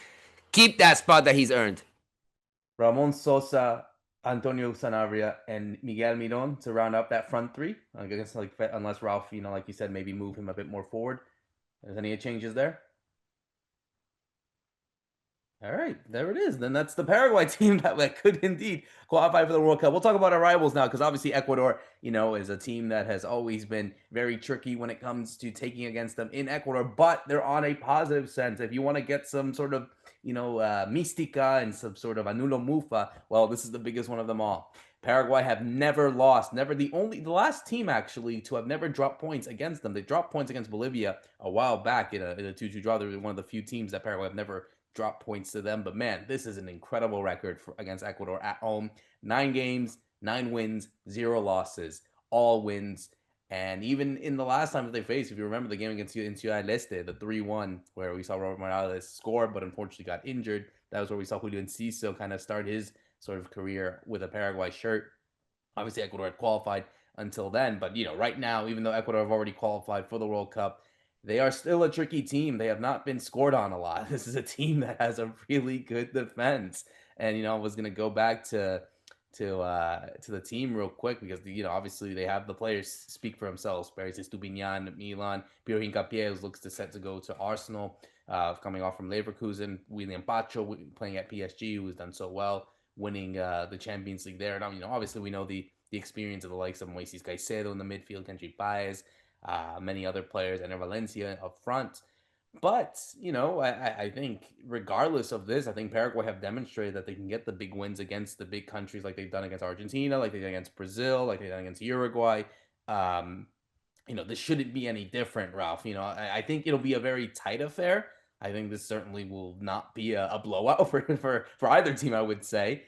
keep that spot that he's earned. Ramon Sosa, Antonio Sanabria, and Miguel Miron to round up that front three. I guess unless Ralph, like you said, maybe move him a bit more forward. Is any changes there? All right, there it is. Then that's the Paraguay team that could indeed qualify for the World Cup. We'll talk about our rivals now, because obviously Ecuador, is a team that has always been very tricky when it comes to taking against them in Ecuador, but they're on a positive sense. If you want to get some sort of, mystica and some sort of anulo mufa, well, this is the biggest one of them all. Paraguay have never lost, the last team actually to have never dropped points against them. They dropped points against Bolivia a while back in a 2-2 draw. They were one of the few teams that Paraguay have never dropped points to them. But man, this is an incredible record against Ecuador at home. 9 games, 9 wins, 0 losses, all wins. And even in the last time that they faced, if you remember the game against in Ciudad del Este, the 3-1, where we saw Robert Morales score, but unfortunately got injured. That was where we saw Julio Enciso kind of start his sort of career with a Paraguay shirt. Obviously, Ecuador had qualified until then, but right now, even though Ecuador have already qualified for the World Cup, they are still a tricky team. They have not been scored on a lot. This is a team that has a really good defense, and I was gonna go back to the team real quick because obviously they have the players speak for themselves. Paris Estupiñán, Milan, Piero Hincapié looks to set to go to Arsenal, coming off from Leverkusen. William Pacho playing at PSG, who has done so well, winning the Champions League there. And obviously we know the experience of the likes of Moises Caicedo in the midfield, Kenji Paez, many other players, and Valencia up front. But, I think regardless of this, I think Paraguay have demonstrated that they can get the big wins against the big countries like they've done against Argentina, like they've done against Brazil, like they've done against Uruguay. This shouldn't be any different, Ralph. I think it'll be a very tight affair. I think this certainly will not be a blowout for either team, I would say,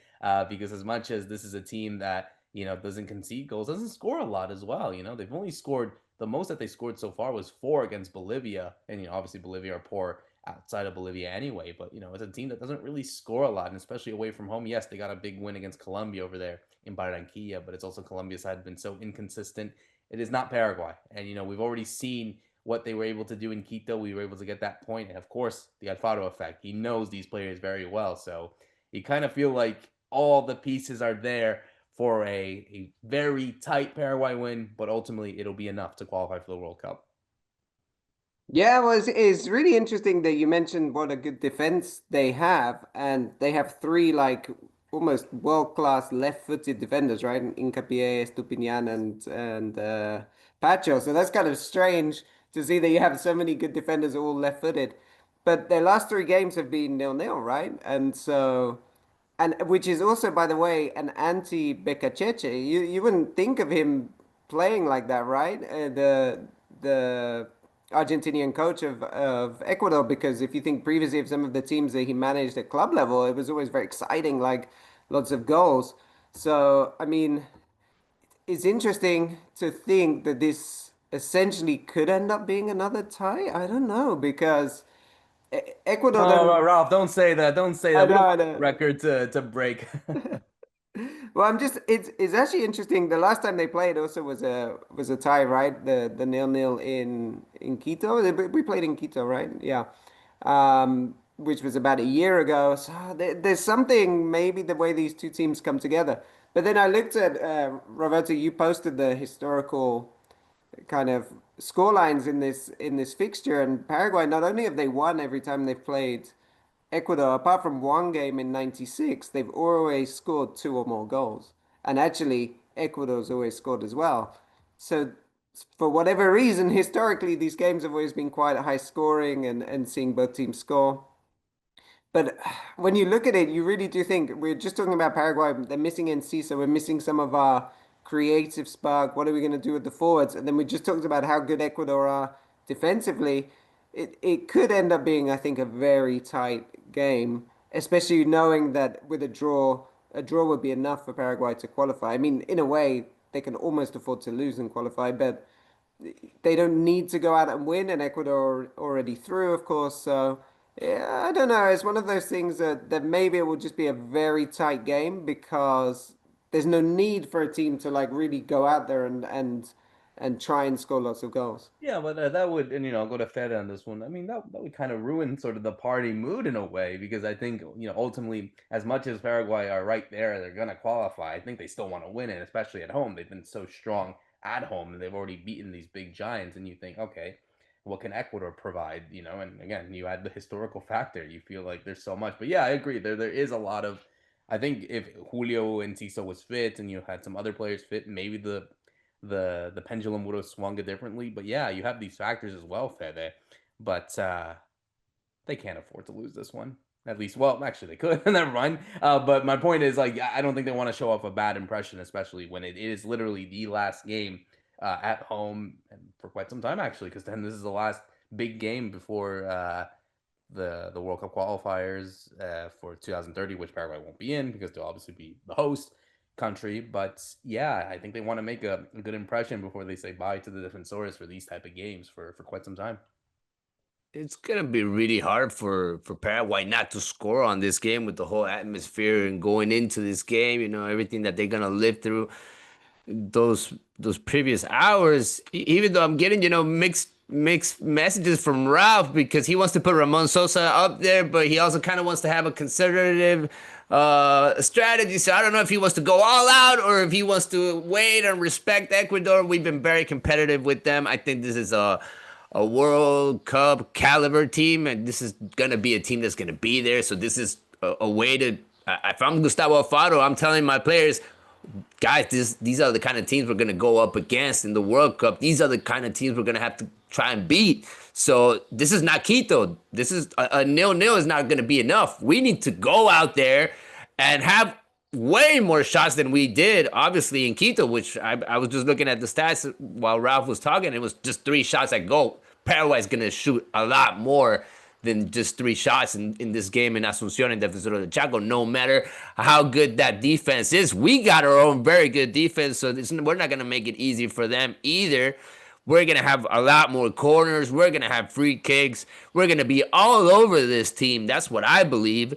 because as much as this is a team that, doesn't concede goals, doesn't score a lot as well. They've only scored the most that they scored so far was 4 against Bolivia. And, obviously Bolivia are poor outside of Bolivia anyway. But, it's a team that doesn't really score a lot, and especially away from home. Yes, they got a big win against Colombia over there in Barranquilla, but it's also Colombia's side been so inconsistent. It is not Paraguay. And, we've already seen what they were able to do in Quito. We were able to get that point. And, of course, the Alfaro effect. He knows these players very well. So you kind of feel like all the pieces are there for a very tight Paraguay win, but ultimately it'll be enough to qualify for the World Cup. Yeah, well, it's really interesting that you mentioned what a good defense they have, and they have 3 like almost world-class left-footed defenders, right? Hincapié, Estupiñán, and Pacho. So that's kind of strange to see that you have so many good defenders all left-footed. But their last 3 games have been 0-0, right? And so. And which is also, by the way, an anti-Beccaceche. You wouldn't think of him playing like that, right? The Argentinian coach of Ecuador, because if you think previously of some of the teams that he managed at club level, it was always very exciting, like lots of goals. So, I mean, it's interesting to think that this essentially could end up being another tie. I don't know, because Ecuador Oh, don't. Ralph, don't say that. Don't say I that. We know, don't I want know. the record to break. Well, it's actually interesting. The last time they played also was a tie, right? The 0-0 in Quito. We played in Quito, right? Yeah. Which was about a year ago. So there's something, maybe the way these two teams come together. But then I looked at Roberto, you posted the historical kind of score lines in this fixture, and Paraguay, not only have they won every time they've played Ecuador, apart from one game in 96, they've always scored 2 or more goals. And actually, Ecuador's always scored as well. So, for whatever reason, historically, these games have always been quite high scoring and seeing both teams score. But when you look at it, you really do think we're just talking about Paraguay. They're missing Enciso. We're missing some of our creative spark. What are we going to do with the forwards? And then we just talked about how good Ecuador are defensively. It could end up being, I think, a very tight game, especially knowing that with a draw would be enough for Paraguay to qualify. I mean, in a way, they can almost afford to lose and qualify, but they don't need to go out and win, and Ecuador already through, of course. So, yeah, I don't know. It's one of those things that maybe it will just be a very tight game because there's no need for a team to like really go out there and try and score lots of goals. Yeah, but that would, and I'll go to Fede on this one. I mean, that would kind of ruin sort of the party mood in a way because I think, ultimately, as much as Paraguay are right there, they're going to qualify. I think they still want to win it, especially at home. They've been so strong at home and they've already beaten these big giants. And you think, okay, what can Ecuador provide? And again, you add the historical factor. You feel like there's so much. But yeah, I agree. There is a lot of. I think if Julio and Enciso was fit and you had some other players fit, maybe the pendulum would have swung it differently. But yeah, you have these factors as well, Fede. But they can't afford to lose this one. At least, well, actually, they could. Never mind. But my point is, like, I don't think they want to show off a bad impression, especially when it is literally the last game at home and for quite some time, actually, because then this is the last big game before the World Cup qualifiers for 2030, which Paraguay won't be in because they'll obviously be the host country. But yeah, I think they want to make a good impression before they say bye to the defensores for these type of games for quite some time. It's gonna be really hard for Paraguay not to score on this game with the whole atmosphere and going into this game. You know everything that they're gonna live through those previous hours. Even though I'm getting mixed messages from Ralph because he wants to put Ramon Sosa up there, but he also kind of wants to have a conservative strategy. So I don't know if he wants to go all out or if he wants to wait and respect Ecuador. We've been very competitive with them. I think this is a World Cup caliber team, and this is gonna be a team that's gonna be there. So this is a way to. If I'm Gustavo Alfaro, I'm telling my players, guys, these are the kind of teams we're gonna go up against in the World Cup. These are the kind of teams we're gonna have to try and beat. So this is not Quito. This is a 0-0 is not gonna be enough. We need to go out there and have way more shots than we did, obviously, in Quito, which I was just looking at the stats while Ralph was talking. It was just 3 shots at goal. Paraguay's going to shoot a lot more than just 3 shots in this game in Asunción and Defensor del Chaco, no matter how good that defense is. We got our own very good defense, so we're not going to make it easy for them either. We're going to have a lot more corners. We're going to have free kicks. We're going to be all over this team. That's what I believe.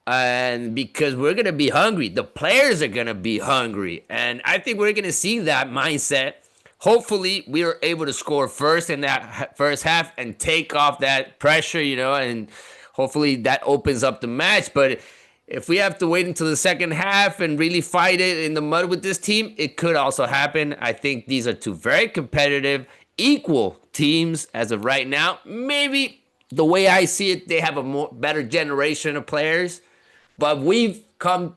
And because we're going to be hungry. The players are going to be hungry. And I think we're going to see that mindset. Hopefully, we are able to score first in that first half and take off that pressure, and hopefully that opens up the match. But if we have to wait until the second half and really fight it in the mud with this team, it could also happen. I think these are 2 very competitive, equal teams as of right now. Maybe the way I see it, they have a better generation of players. But we've come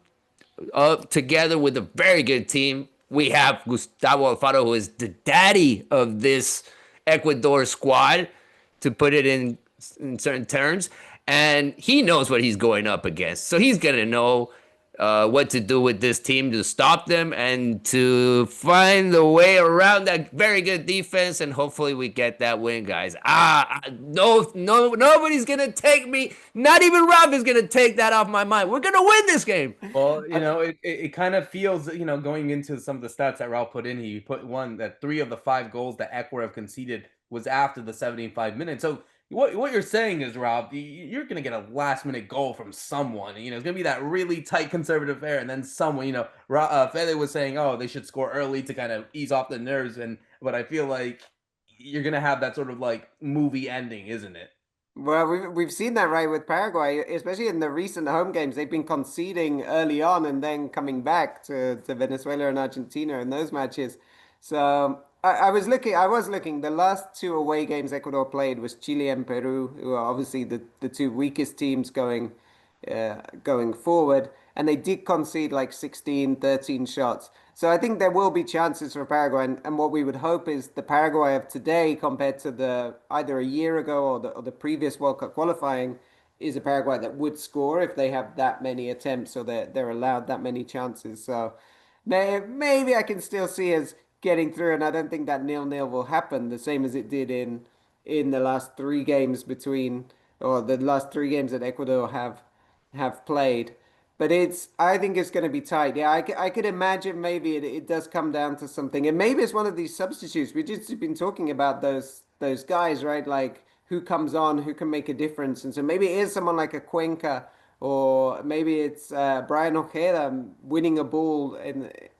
up together with a very good team. We have Gustavo Alfaro, who is the daddy of this Ecuador squad, to put it in certain terms. And he knows what he's going up against. So he's going to know what to do with this team to stop them and to find the way around that very good defense. And hopefully we get that win, guys. No, nobody's going to take me. Not even Rob is going to take that off my mind. We're going to win this game. Well, it kind of feels, going into some of the stats that Ralph put in, he put one that 3 of the 5 goals that Ecuador have conceded was after the 75 minutes. So what you're saying is, Rob, you're going to get a last-minute goal from someone. It's going to be that really tight conservative affair, and then someone, Fede was saying, oh, they should score early to kind of ease off the nerves. But I feel like you're going to have that sort of like movie ending, isn't it? Well, we've seen that right with Paraguay, especially in the recent home games. They've been conceding early on and then coming back to Venezuela and Argentina in those matches. So I was looking. The last 2 away games Ecuador played was Chile and Peru, who are obviously the 2 weakest teams going forward, and they did concede like 16, 13 shots. So I think there will be chances for Paraguay, and what we would hope is the Paraguay of today compared to the either a year ago or the previous World Cup qualifying is a Paraguay that would score if they have that many attempts or they're allowed that many chances. So maybe I can still see us getting through, and I don't think that 0-0 will happen the same as it did in the last 3 games the last 3 games that Ecuador have played. But I think it's going to be tight. Yeah, I could imagine maybe it does come down to something. And maybe it's one of these substitutes. We've just been talking about those guys, right? Like who comes on, who can make a difference. And so maybe it is someone like a Cuenca, or maybe it's Brian Ojeda winning a ball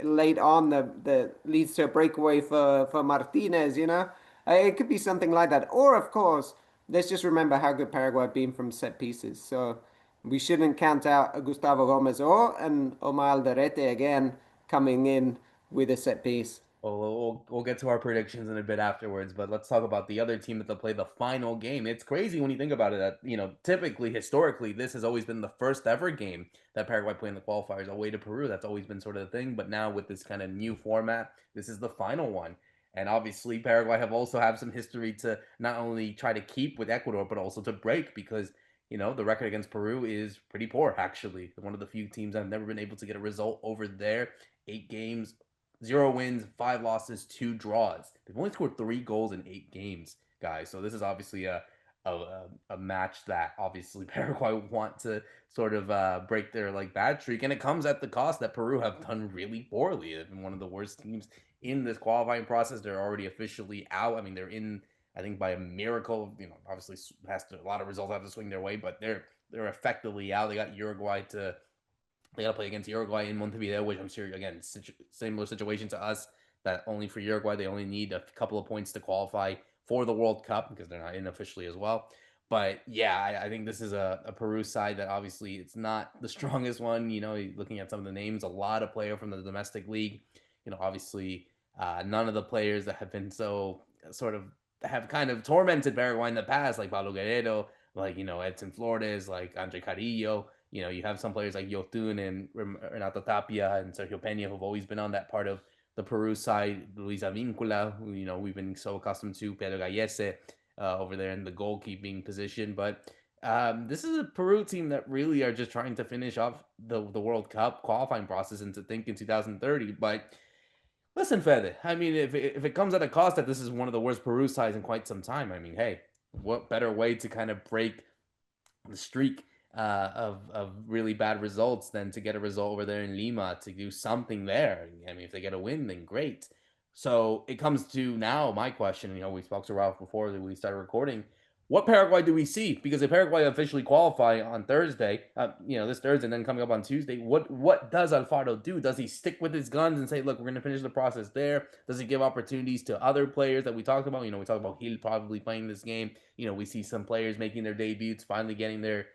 late on that leads to a breakaway for Martinez, It could be something like that. Or, of course, let's just remember how good Paraguay have been from set pieces. So we shouldn't count out Gustavo Gomez and Omar Alderete again coming in with a set piece. Well, we'll get to our predictions in a bit afterwards, but let's talk about the other team that they'll play the final game. It's crazy when you think about it that, typically, historically, this has always been the first ever game that Paraguay play in the qualifiers away to Peru. That's always been sort of the thing. But now with this kind of new format, this is the final one. And obviously, Paraguay have some history to not only try to keep with Ecuador, but also to break because the record against Peru is pretty poor, actually. One of the few teams that have never been able to get a result over there. 8 games, 0 wins, 5 losses, 2 draws. They've only scored 3 goals in 8 games, guys. So this is obviously a match that obviously Paraguay want to sort of break their bad streak, and it comes at the cost that Peru have done really poorly. They've been one of the worst teams in this qualifying process. They're already officially out. I mean, they're in, I think, by a miracle. Obviously a lot of results have to swing their way, but they're effectively out. They got they got to play against Uruguay in Montevideo, which I'm sure, again, similar situation to us, that only for Uruguay, they only need a couple of points to qualify for the World Cup because they're not in officially as well. But yeah, I think this is a Peru side that obviously it's not the strongest one. Looking at some of the names, a lot of players from the domestic league. Obviously, none of the players that have been so sort of have kind of tormented Paraguay in the past, like Pablo Guerrero, like Edson Flores, like Andre Carrillo. You have some players like Yotun and Renato Tapia and Sergio Pena who've always been on that part of the Peru side. Luisa Vincula, who we've been so accustomed to, Pedro Gallese over there in the goalkeeping position. But this is a Peru team that really are just trying to finish off the World Cup qualifying process and to think in 2030. But listen, Fede, I mean, if it comes at a cost that this is one of the worst Peru sides in quite some time, I mean, hey, what better way to kind of break the streak of really bad results than to get a result over there in Lima, to do something there. I mean, if they get a win, then great. So it comes to now my question. We spoke to Ralph before we started recording. What Paraguay do we see? Because if Paraguay officially qualify on Thursday, this Thursday, and then coming up on Tuesday, what does Alfaro do? Does he stick with his guns and say, look, we're going to finish the process there? Does he give opportunities to other players that we talked about? We talked about Gil probably playing this game. We see some players making their debuts, finally getting their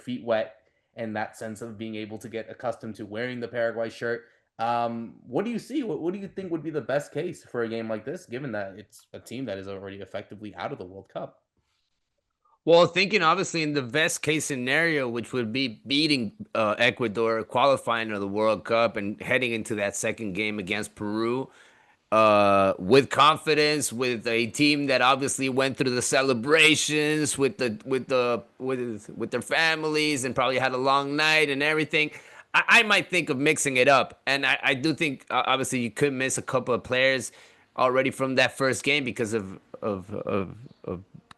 feet wet, and that sense of being able to get accustomed to wearing the Paraguay shirt. What do you see? What do you think would be the best case for a game like this, given that it's a team that is already effectively out of the World Cup? Well, thinking obviously in the best case scenario, which would be beating Ecuador, qualifying to the World Cup, and heading into that second game against Peru, with confidence, with a team that obviously went through the celebrations with their families and probably had a long night and everything. I might think of mixing it up, and I do think obviously you could miss a couple of players already from that first game because of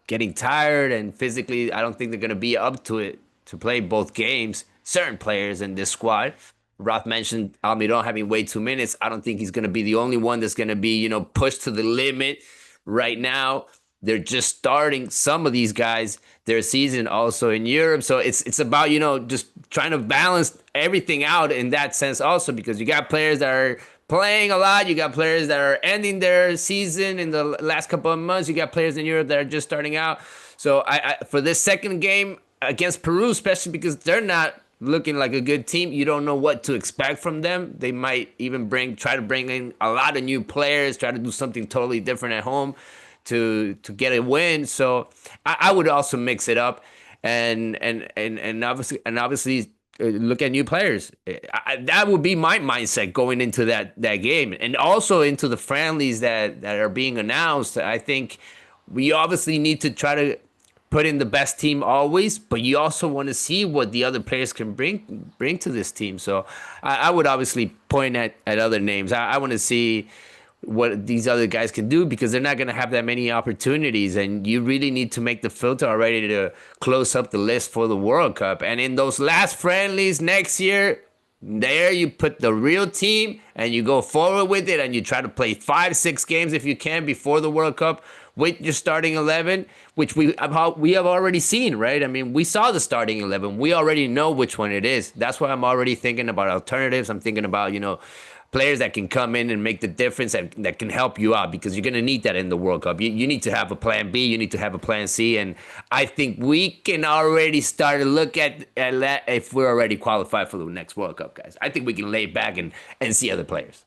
getting tired and physically. I don't think they're gonna be up to it to play both games. Certain players in this squad. Roth mentioned Albirroja having way too minutes. I don't think he's going to be the only one that's going to be, pushed to the limit right now. They're just starting some of these guys their season also in Europe. So it's about, just trying to balance everything out in that sense also, because you got players that are playing a lot. You got players that are ending their season in the last couple of months. You got players in Europe that are just starting out. So I for this second game against Peru, especially because they're not looking like a good team, you don't know what to expect from them. They might even try to bring in a lot of new players, try to do something totally different at home to get a win. So I would also mix it up and obviously look at new players. That would be my mindset going into that game, and also into the friendlies that are being announced. I think we obviously need to try to put in the best team always, but you also want to see what the other players can bring to this team. So I would obviously point at other names. I want to see what these other guys can do, because they're not going to have that many opportunities, and you really need to make the filter already to close up the list for the World Cup. And in those last friendlies next year, there you put the real team and you go forward with it, and you try to play 5-6 games if you can before the World Cup with your starting 11, which we have already seen, right? I mean, we saw the starting 11. We already know which one it is. That's why I'm already thinking about alternatives. I'm thinking about, players that can come in and make the difference and that can help you out, because you're going to need that in the World Cup. You need to have a plan B. You need to have a plan C. And I think we can already start to look at if we're already qualified for the next World Cup, guys. I think we can lay back and see other players.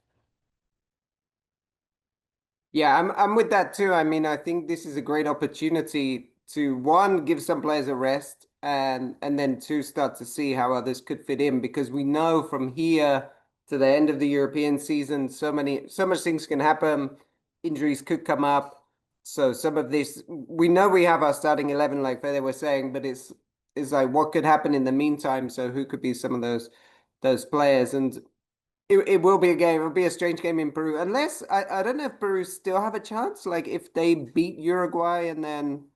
Yeah, I'm with that too. I mean, I think this is a great opportunity to, one, give some players a rest, and then two, start to see how others could fit in, because we know from here to the end of the European season, so much things can happen. Injuries could come up. So some of this, we know we have our starting 11, like they were saying, but it's like what could happen in the meantime. So who could be some of those players? And it will be a game. It'll be a strange game in Peru, unless I don't know if Peru still have a chance. Like if they beat Uruguay and then.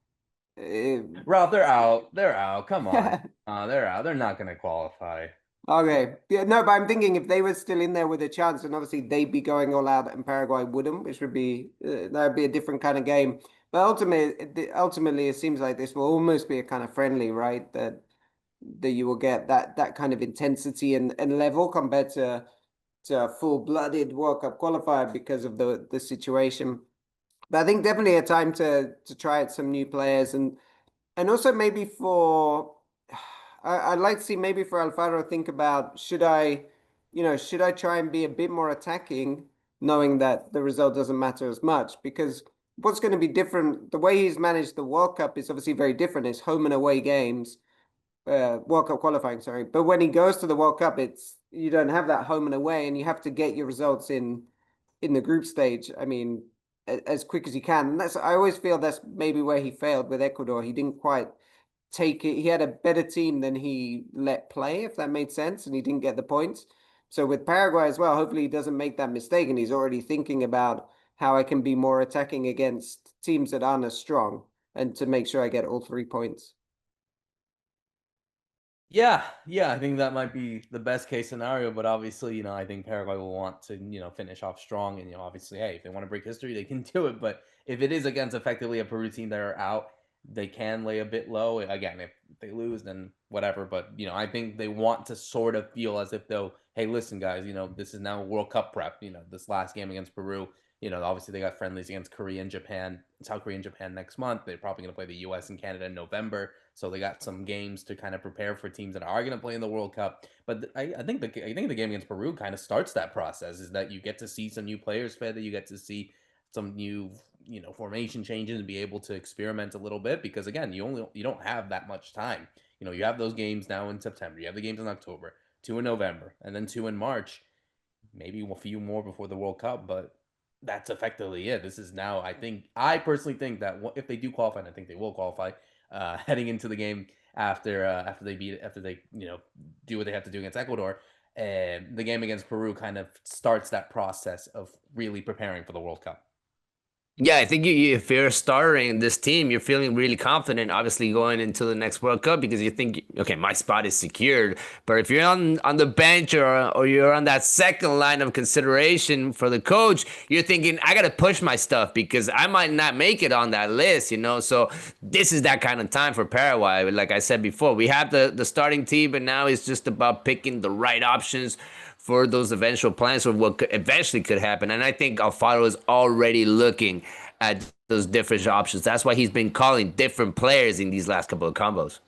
Ralph, they're out. They're out. Come on. They're out. They're not going to qualify. Okay. Yeah, no, but I'm thinking if they were still in there with a chance, and obviously they'd be going all out and Paraguay wouldn't, which would be that'd be a different kind of game. But ultimately, it seems like this will almost be a kind of friendly, right? That you will get that kind of intensity and level compared to a full-blooded World Cup qualifier because of the situation. But I think definitely a time to try out some new players and also maybe for I'd like to see maybe for Alfaro think about should I try and be a bit more attacking, knowing that the result doesn't matter as much? Because what's going to be different, the way he's managed the World Cup is obviously very different. It's home and away games, World Cup qualifying, sorry. But when he goes to the World Cup, it's you don't have that home and away, and you have to get your results in the group stage. I mean, as quick as you can. And I always feel that's maybe where he failed with Ecuador. He didn't quite take it. He had a better team than he let play, if that made sense, and he didn't get the points. So with Paraguay as well, hopefully he doesn't make that mistake, and he's already thinking about how I can be more attacking against teams that aren't as strong, and to make sure I get all 3 points. Yeah, I think that might be the best case scenario, but obviously, I think Paraguay will want to, finish off strong and, obviously, hey, if they want to break history, they can do it, but if it is against effectively a Peru team that are out, they can lay a bit low. Again, if they lose, then whatever, but, I think they want to sort of feel as if though, hey, listen, guys, this is now World Cup prep, this last game against Peru, obviously they got friendlies against Korea and Japan, South Korea and Japan next month. They're probably going to play the US and Canada in November. So they got some games to kind of prepare for teams that are going to play in the World Cup. But I think the game against Peru kind of starts that process, is that you get to see some new players, Fed, that you get to see some new, formation changes and be able to experiment a little bit, because again, you don't have that much time. You have those games now in September. You have the games in October, 2 in November, and then 2 in March. Maybe a few more before the World Cup, but that's effectively it. This is now, I personally think that if they do qualify, and I think they will qualify, heading into the game after they do what they have to do against Ecuador, and the game against Peru kind of starts that process of really preparing for the World Cup. Yeah, I think if you're starting this team, you're feeling really confident, obviously, going into the next World Cup, because you think, okay, my spot is secured. But if you're on the bench, or you're on that second line of consideration for the coach, you're thinking, I got to push my stuff because I might not make it on that list, So this is that kind of time for Paraguay. Like I said before, we have the starting team, but now it's just about picking the right options for those eventual plans of what eventually could happen. And I think Alfaro is already looking at those different options. That's why he's been calling different players in these last couple of combos.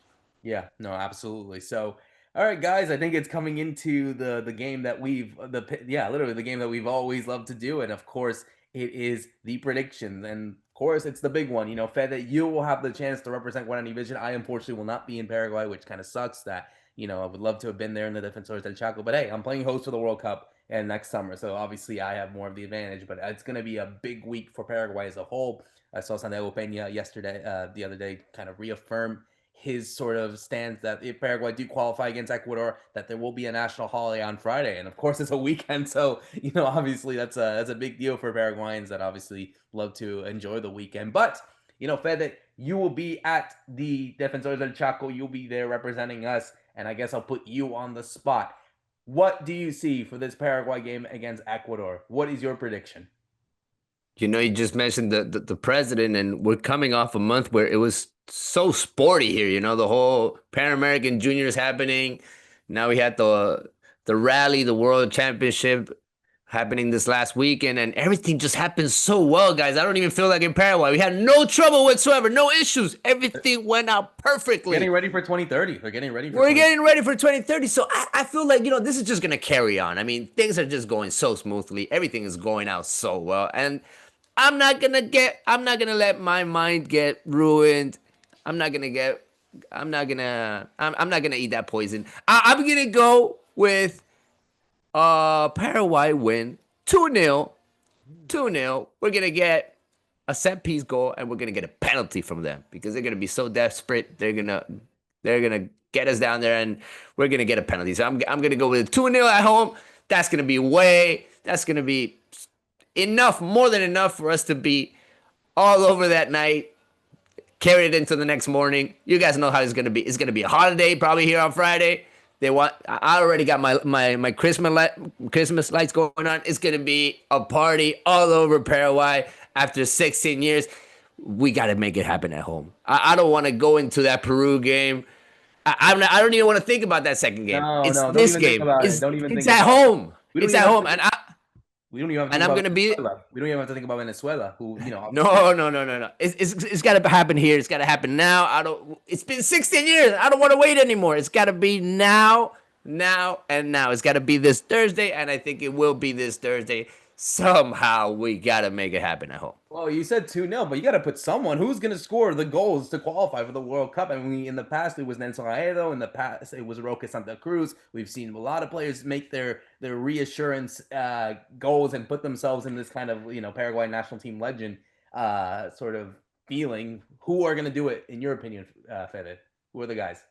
Yeah, no, absolutely. So, all right, guys, I think it's coming into the game that literally the game that we've always loved to do. And of course, it is the predictions. And of course, it's the big one. Fed, that you will have the chance to represent Guarani Vision. I unfortunately will not be in Paraguay, which kind of sucks. That I would love to have been there in the Defensores del Chaco, but hey, I'm playing host for the World Cup and next summer, so obviously I have more of the advantage. But it's going to be a big week for Paraguay as a whole. I saw Santiago Peña the other day, kind of reaffirm his sort of stance that if Paraguay do qualify against Ecuador, that there will be a national holiday on Friday, and of course it's a weekend, so obviously that's a big deal for Paraguayans that obviously love to enjoy the weekend. But Fede, you will be at the Defensores del Chaco. You'll be there representing us, and I guess I'll put you on the spot. What do you see for this Paraguay game against Ecuador? What is your prediction? You just mentioned the president, and we're coming off a month where it was so sporty here. The whole Pan American Juniors happening. Now we had the rally, the World Championship happening this last weekend, and everything just happened so well, guys. I don't even feel like in Paraguay we had no trouble whatsoever, no issues. Everything went out perfectly. Getting ready for 2030. We're getting ready for 2030. So I feel like, this is just gonna carry on. I mean, things are just going so smoothly. Everything is going out so well, and I'm not gonna let my mind get ruined. I'm not gonna eat that poison. I'm gonna go with Paraguay win 2-0. 2-0. We're gonna get a set piece goal, and we're gonna get a penalty from them because they're gonna be so desperate. They're gonna get us down there, and we're gonna get a penalty. So I'm gonna go with a 2-0 at home. That's gonna be enough, more than enough for us to be all over that night. Carry it into the next morning. You guys know how it's gonna be. It's gonna be a holiday probably here on Friday. I already got my Christmas lights going on. It's gonna be a party all over Paraguay after 16 years. We got to make it happen at home. I don't want to go into that Peru game. I don't even want to think about that second game. It's Don't this even think game. about it. Don't even It's think at about it. home. It's at home, We don't even have to and think I'm about gonna be. Venezuela. We don't even have to think about Venezuela, who, No. It's got to happen here. It's got to happen now. It's been 16 years. I don't want to wait anymore. It's got to be now, and now. It's got to be this Thursday, and I think it will be this Thursday. Somehow we got to make it happen at home. Well, you said 2-0, but you got to put someone who's going to score the goals to qualify for the World Cup. I mean, in the past, it was Nelson Aedo. In the past, it was Roque Santa Cruz. We've seen a lot of players make their reassurance goals and put themselves in this kind of, Paraguay national team legend sort of feeling. Who are going to do it, in your opinion, Fede? Who are the guys?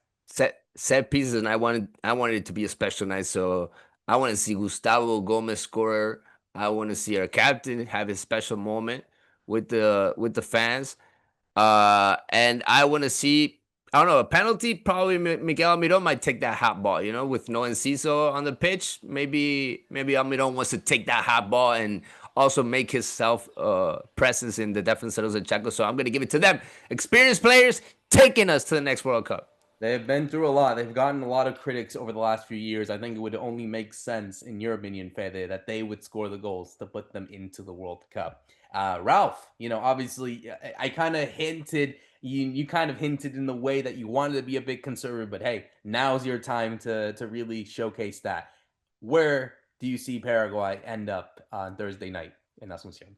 Set pieces, and I wanted it to be a special night, so I want to see Gustavo Gomez score. I want to see our captain have his special moment with the fans. And I want to see, I don't know, a penalty. Probably Miguel Almiron might take that hot ball, with no Enciso on the pitch. Maybe Almiron wants to take that hot ball and also make his presence in the Defenseros del Chaco. So I'm going to give it to them. Experienced players taking us to the next World Cup. They've been through a lot. They've gotten a lot of critics over the last few years. I think it would only make sense, in your opinion, Fede, that they would score the goals to put them into the World Cup. Ralph, obviously, I kind of hinted, you kind of hinted in the way that you wanted to be a bit conservative, but hey, now's your time to really showcase that. Where do you see Paraguay end up on Thursday night in Asunción?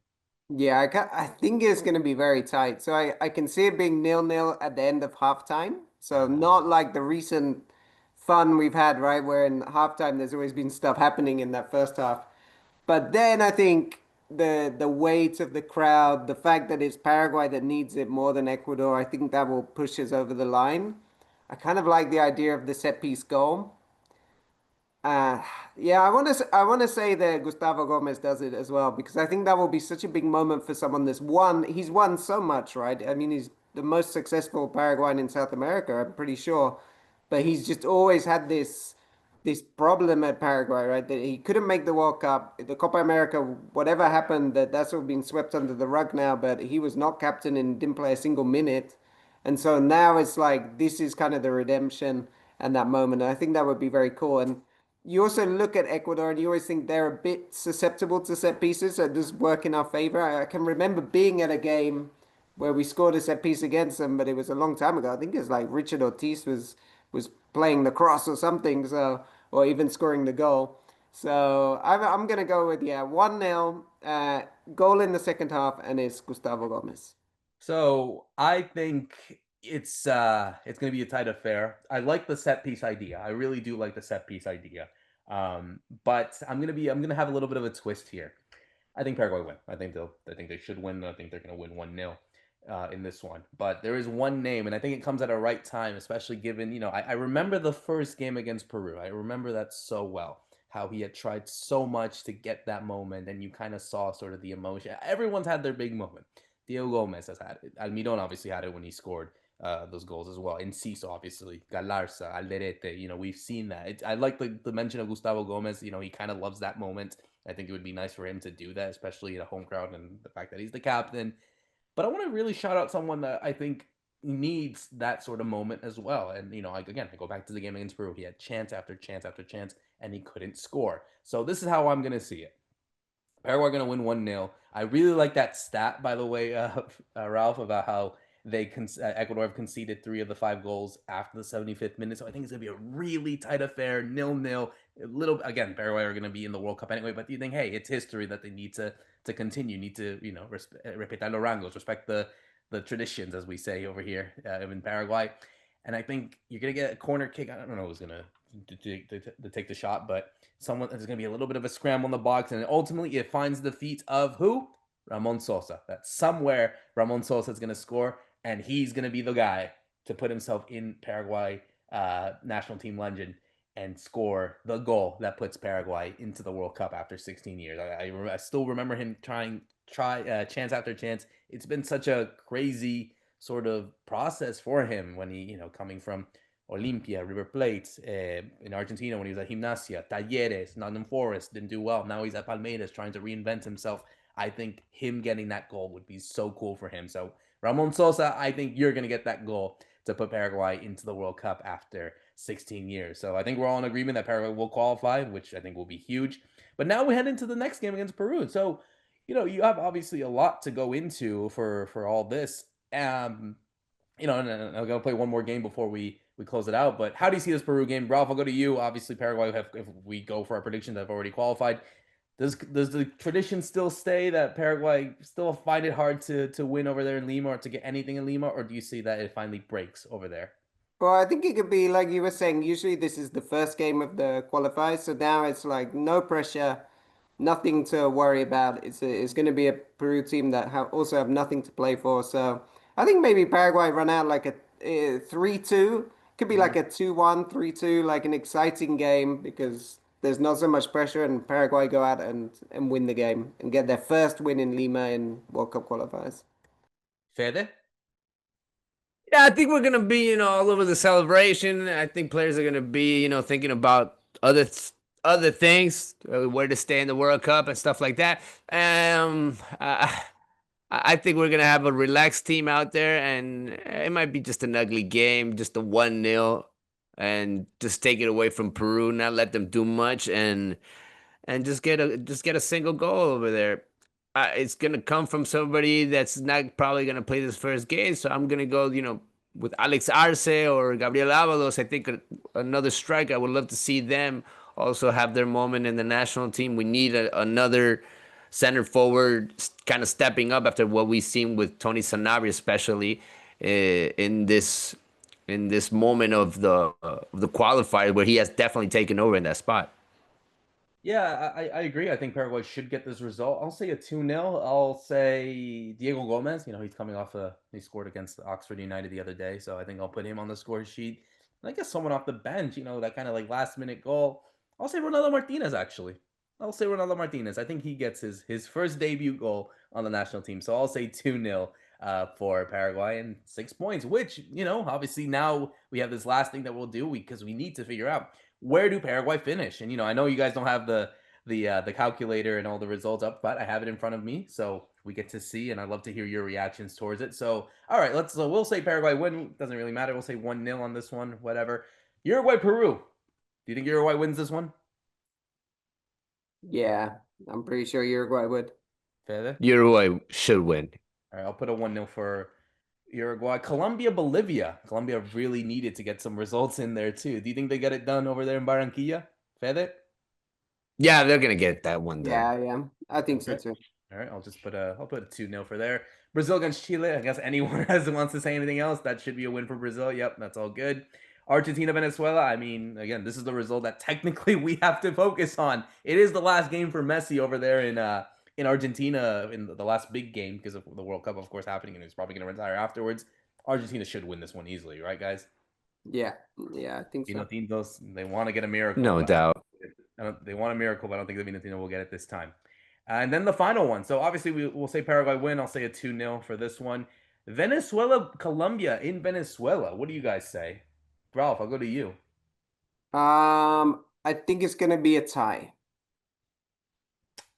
Yeah, I think it's going to be very tight. So I can see it being 0-0 at the end of halftime. So not like the recent fun we've had, right? Where in halftime there's always been stuff happening in that first half. But then I think the weight of the crowd, the fact that it's Paraguay that needs it more than Ecuador, I think that will push us over the line. I kind of like the idea of the set piece goal. Yeah, I want to say that Gustavo Gomez does it as well because I think that will be such a big moment for someone that's won. He's won so much, right? I mean, he's the most successful Paraguayan in South America, I'm pretty sure. But he's just always had this problem at Paraguay, right? That he couldn't make the World Cup, the Copa America, whatever happened, that's all been swept under the rug now. But he was not captain and didn't play a single minute. And so now it's like this is kind of the redemption and that moment. And I think that would be very cool. And you also look at Ecuador and you always think they're a bit susceptible to set pieces, so it does work in our favor. I can remember being at a game where we scored a set piece against them, but it was a long time ago. I think it's like Richard Ortiz was playing the cross or something, so or even scoring the goal. So I'm gonna go with 1-0, goal in the second half, and it's Gustavo Gomez. So I think it's going to be a tight affair. I like the set piece idea. I really do like the set piece idea. But I'm going to have a little bit of a twist here. I think Paraguay win. I think they should win. I think they're going to win 1-0 in this one. But there is one name, and I think it comes at a right time, especially given, I remember the first game against Peru. I remember that so well, how he had tried so much to get that moment, and you kind of saw sort of the emotion. Everyone's had their big moment. Diego Gomez has had it. Almiron obviously had it when he scored those goals as well. Enciso, obviously. Galarza, Alderete, we've seen that. I like the mention of Gustavo Gomez. He kind of loves that moment. I think it would be nice for him to do that, especially in a home crowd and the fact that he's the captain. But I want to really shout out someone that I think needs that sort of moment as well. And, again, I go back to the game against Peru. He had chance after chance after chance, and he couldn't score. So this is how I'm going to see it. Paraguay are going to win 1-0. I really like that stat, by the way, Ralph, about how Ecuador have conceded 3 of the 5 goals after the 75th minute. So I think it's going to be a really tight affair, 0-0. Again, Paraguay are going to be in the World Cup anyway, but you think, hey, it's history that they need to continue, need to, respetar los rangos, respect the traditions, as we say over here in Paraguay. And I think you're going to get a corner kick. I don't know who's going to take the shot, but there's going to be a little bit of a scramble in the box, and ultimately it finds the feet of who? Ramon Sosa. That somewhere Ramon Sosa is going to score, and he's going to be the guy to put himself in Paraguay national team legend and score the goal that puts Paraguay into the World Cup after 16 years. I still remember him trying chance after chance. It's been such a crazy sort of process for him when he, coming from Olimpia, River Plate, in Argentina when he was at Gimnasia, Talleres, Nottingham Forest, didn't do well. Now he's at Palmeiras trying to reinvent himself. I think him getting that goal would be so cool for him. So Ramon Sosa, I think you're going to get that goal to put Paraguay into the World Cup after 16 years. So I think we're all in agreement that Paraguay will qualify, which I think will be huge. But now we head into the next game against Peru. So, you have obviously a lot to go into for all this. And I'm going to play one more game before we close it out. But how do you see this Peru game? Ralph, I'll go to you. Obviously, Paraguay, if we go for our predictions, have already qualified. Does the tradition still stay that Paraguay still find it hard to win over there in Lima or to get anything in Lima? Or do you see that it finally breaks over there? Well, I think it could be like you were saying, usually this is the first game of the qualifiers. So now it's like no pressure, nothing to worry about. It's going to be a Peru team that also have nothing to play for. So I think maybe Paraguay run out like a 3-2. Could be like a 2-1, 3-2, like an exciting game because there's not so much pressure, and Paraguay go out and win the game and get their first win in Lima in World Cup qualifiers. Fede? Yeah, I think we're gonna be, all over the celebration. I think players are gonna be, thinking about other things, where to stay in the World Cup and stuff like that. I think we're gonna have a relaxed team out there, and it might be just an ugly game, just a 1-0, and just take it away from Peru, not let them do much, and just get a single goal over there. It's gonna come from somebody that's not probably gonna play this first game, so I'm gonna go, with Alex Arce or Gabriel Avalos. I think another striker. I would love to see them also have their moment in the national team. We need another center forward kind of stepping up after what we've seen with Tony Sanabria, especially in this moment of the qualifier where he has definitely taken over in that spot. Yeah, I agree. I think Paraguay should get this result. I'll say a 2-0. I'll say Diego Gomez. He's coming off he scored against Oxford United the other day, so I think I'll put him on the score sheet. And I guess someone off the bench, that kind of like last minute goal. I'll say Ronaldo Martinez, actually. I'll say Ronaldo Martinez. I think he gets his first debut goal on the national team. So I'll say 2-0 for Paraguay and 6 points, which, obviously now we have this last thing that we'll do because we need to figure out where do Paraguay finish. And, I know you guys don't have the calculator and all the results up, but I have it in front of me. So we get to see, and I'd love to hear your reactions towards it. So, all right, we'll say Paraguay win. Doesn't really matter. We'll say 1-0 on this one, whatever. Uruguay, Peru. Do you think Uruguay wins this one? Yeah, I'm pretty sure Uruguay would. Fede? Uruguay should win. All right, I'll put a 1-0 for Uruguay. Colombia, Bolivia. Colombia really needed to get some results in there too. Do you think they get it done over there in Barranquilla? Fede? Yeah, they're gonna get that one done. Yeah, I think so too. All right, I'll put a 2-0 for there. Brazil against Chile. I guess anyone wants to say anything else, that should be a win for Brazil. Yep, that's all good. Argentina, Venezuela. I mean, again, this is the result that technically we have to focus on. It is the last game for Messi over there in Argentina, in the last big game because of the World Cup, of course, happening, and he's probably going to retire afterwards. Argentina should win this one easily, right, guys? Yeah, I think so. Vinotintos, they want to get a miracle. No doubt. They want a miracle, but I don't think the Vinotinto will get it this time. And then the final one. So obviously we'll say Paraguay win. I'll say a 2-0 for this one. Venezuela, Colombia in Venezuela. What do you guys say? Ralph, I'll go to you. I think it's gonna be a tie.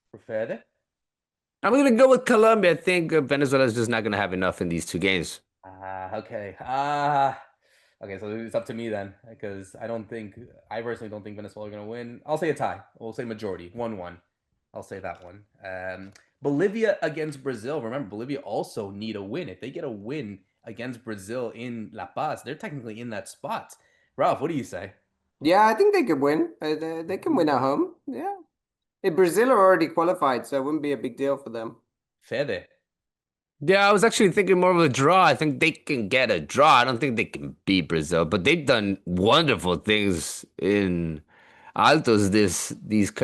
For Fede? I'm gonna go with Colombia. I think Venezuela is just not gonna have enough in these two games. Okay. Okay, so it's up to me then, because I personally don't think Venezuela are gonna win. I'll say a tie. We'll say majority, 1-1. I'll say that one. Bolivia against Brazil. Remember, Bolivia also need a win. If they get a win against Brazil in La Paz, they're technically in that spot. Ralph, what do you say? Yeah, I think they could win. They can win at home. Yeah. Brazil are already qualified, so it wouldn't be a big deal for them. Fede. Yeah, I was actually thinking more of a draw. I think they can get a draw. I don't think they can beat Brazil, but they've done wonderful things in Altos these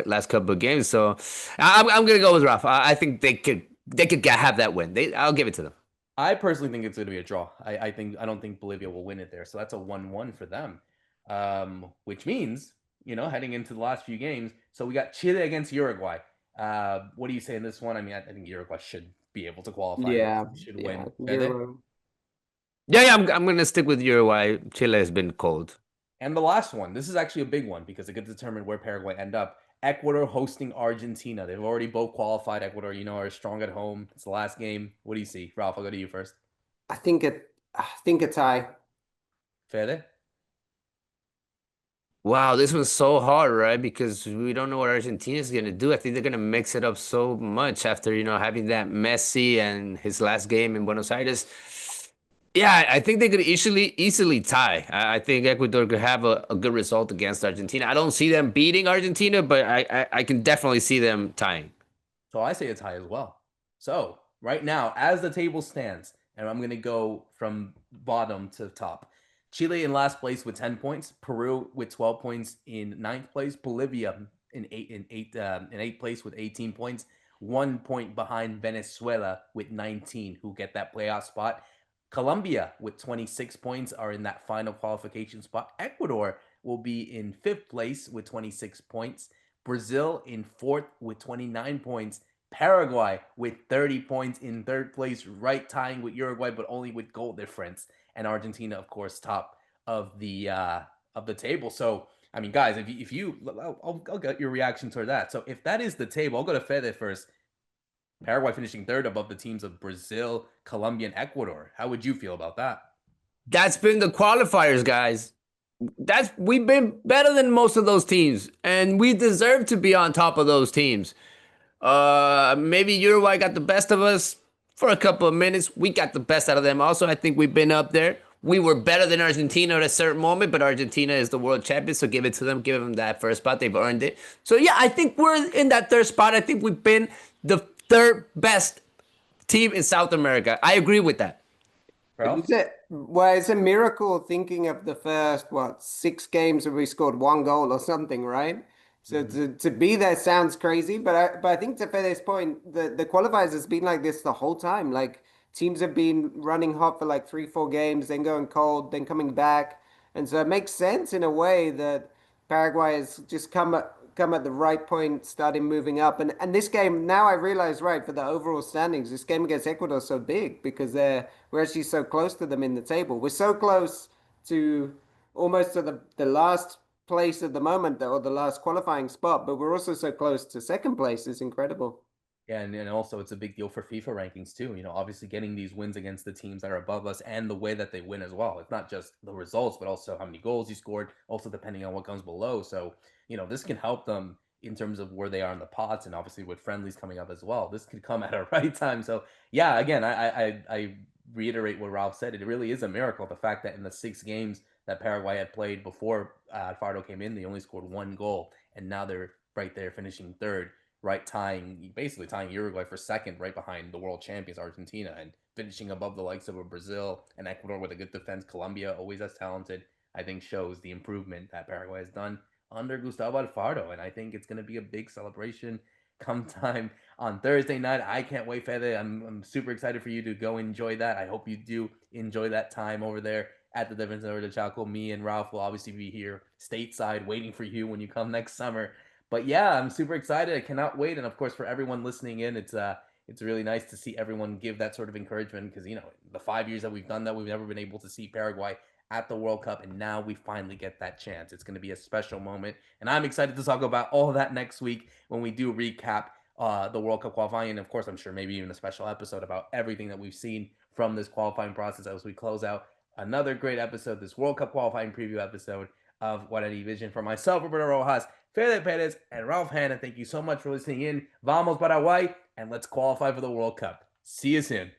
last couple of games. So I'm gonna go with Ralph. I think they could have that win. I'll give it to them. I personally think it's going to be a draw. I don't think Bolivia will win it there. So that's a 1-1 for them. Which means, heading into the last few games. So we got Chile against Uruguay. What do you say in this one? I mean, I think Uruguay should be able to qualify. Yeah, Should yeah. win. Fede? Yeah, I'm gonna stick with Uruguay. Chile has been cold. And the last one, this is actually a big one because it could determine where Paraguay end up. Ecuador hosting Argentina. They've already both qualified. Ecuador, are strong at home. It's the last game. What do you see? Ralph, I'll go to you first. I think a tie. Fede? Wow, this one's so hard, right? Because we don't know what Argentina is gonna do. I think they're gonna mix it up so much after, having that Messi and his last game in Buenos Aires. Yeah, I think they could easily tie. I think Ecuador could have a good result against Argentina. I don't see them beating Argentina, but I can definitely see them tying. So I say a tie as well. So right now, as the table stands, and I'm going to go from bottom to top. Chile in last place with 10 points. Peru with 12 points in ninth place. Bolivia in eighth place with 18 points. 1 point behind Venezuela with 19, who get that playoff spot. Colombia with 26 points are in that final qualification spot. Ecuador will be in fifth place with 26 points. Brazil in fourth with 29 points. Paraguay with 30 points in third place, right tying with Uruguay, but only with goal difference. And Argentina, of course, top of the table. So, I mean, guys, if you I'll get your reaction toward that. So, if that is the table, I'll go to Fede first. Paraguay finishing third above the teams of Brazil, Colombia, and Ecuador. How would you feel about that? That's been the qualifiers, guys. We've been better than most of those teams, and we deserve to be on top of those teams. Maybe Uruguay got the best of us for a couple of minutes. We got the best out of them. Also, I think we've been up there. We were better than Argentina at a certain moment, but Argentina is the world champion, so give it to them. Give them that first spot. They've earned it. So, yeah, I think we're in that third spot. I think we've been the third best team in South America. I agree with that. It's a miracle thinking of the first, 6 games where we scored 1 goal or something, right? So to be there sounds crazy, but I think to Fede's point, the qualifiers has been like this the whole time. Like teams have been running hot for like 3-4 games, then going cold, then coming back. And so it makes sense in a way that Paraguay has just come at the right point, starting moving up. And this game, now I realize, right, for the overall standings, this game against Ecuador is so big because we're actually so close to them in the table. We're so close to almost to the last place at the moment, or the last qualifying spot, but we're also so close to second place. It's incredible. Yeah, and also it's a big deal for FIFA rankings too. Obviously getting these wins against the teams that are above us and the way that they win as well. It's not just the results, but also how many goals you scored, also depending on what comes below. So, this can help them in terms of where they are in the pots, and obviously with friendlies coming up as well. This could come at a right time. So yeah, again, I reiterate what Ralph said. It really is a miracle, the fact that in the 6 games that Paraguay had played before Alfaro came in, they only scored 1 goal, and now they're right there finishing third, right, basically tying Uruguay for second, right behind the world champions Argentina, and finishing above the likes of a Brazil and Ecuador with a good defense. Colombia, always as talented, I think shows the improvement that Paraguay has done under Gustavo Alfaro, and I think it's going to be a big celebration come time on Thursday night. I can't wait, Fede. I'm super excited for you to go enjoy that. I hope you do enjoy that time over there at the Defensor de Chaco. Me and Ralph will obviously be here stateside waiting for you when you come next summer. But yeah, I'm super excited. I cannot wait. And of course, for everyone listening in, it's really nice to see everyone give that sort of encouragement, because the 5 years that we've done that, we've never been able to see Paraguay at the World Cup, and now we finally get that chance. It's going to be a special moment, and I'm excited to talk about all of that next week when we do recap the World Cup qualifying, and of course, I'm sure maybe even a special episode about everything that we've seen from this qualifying process as we close out another great episode, this World Cup qualifying preview episode of Guarani Vision. For myself, Roberto Rojas, Fede Perez, and Ralph Hannah, thank you so much for listening in. Vamos Paraguay, and let's qualify for the World Cup. See you soon.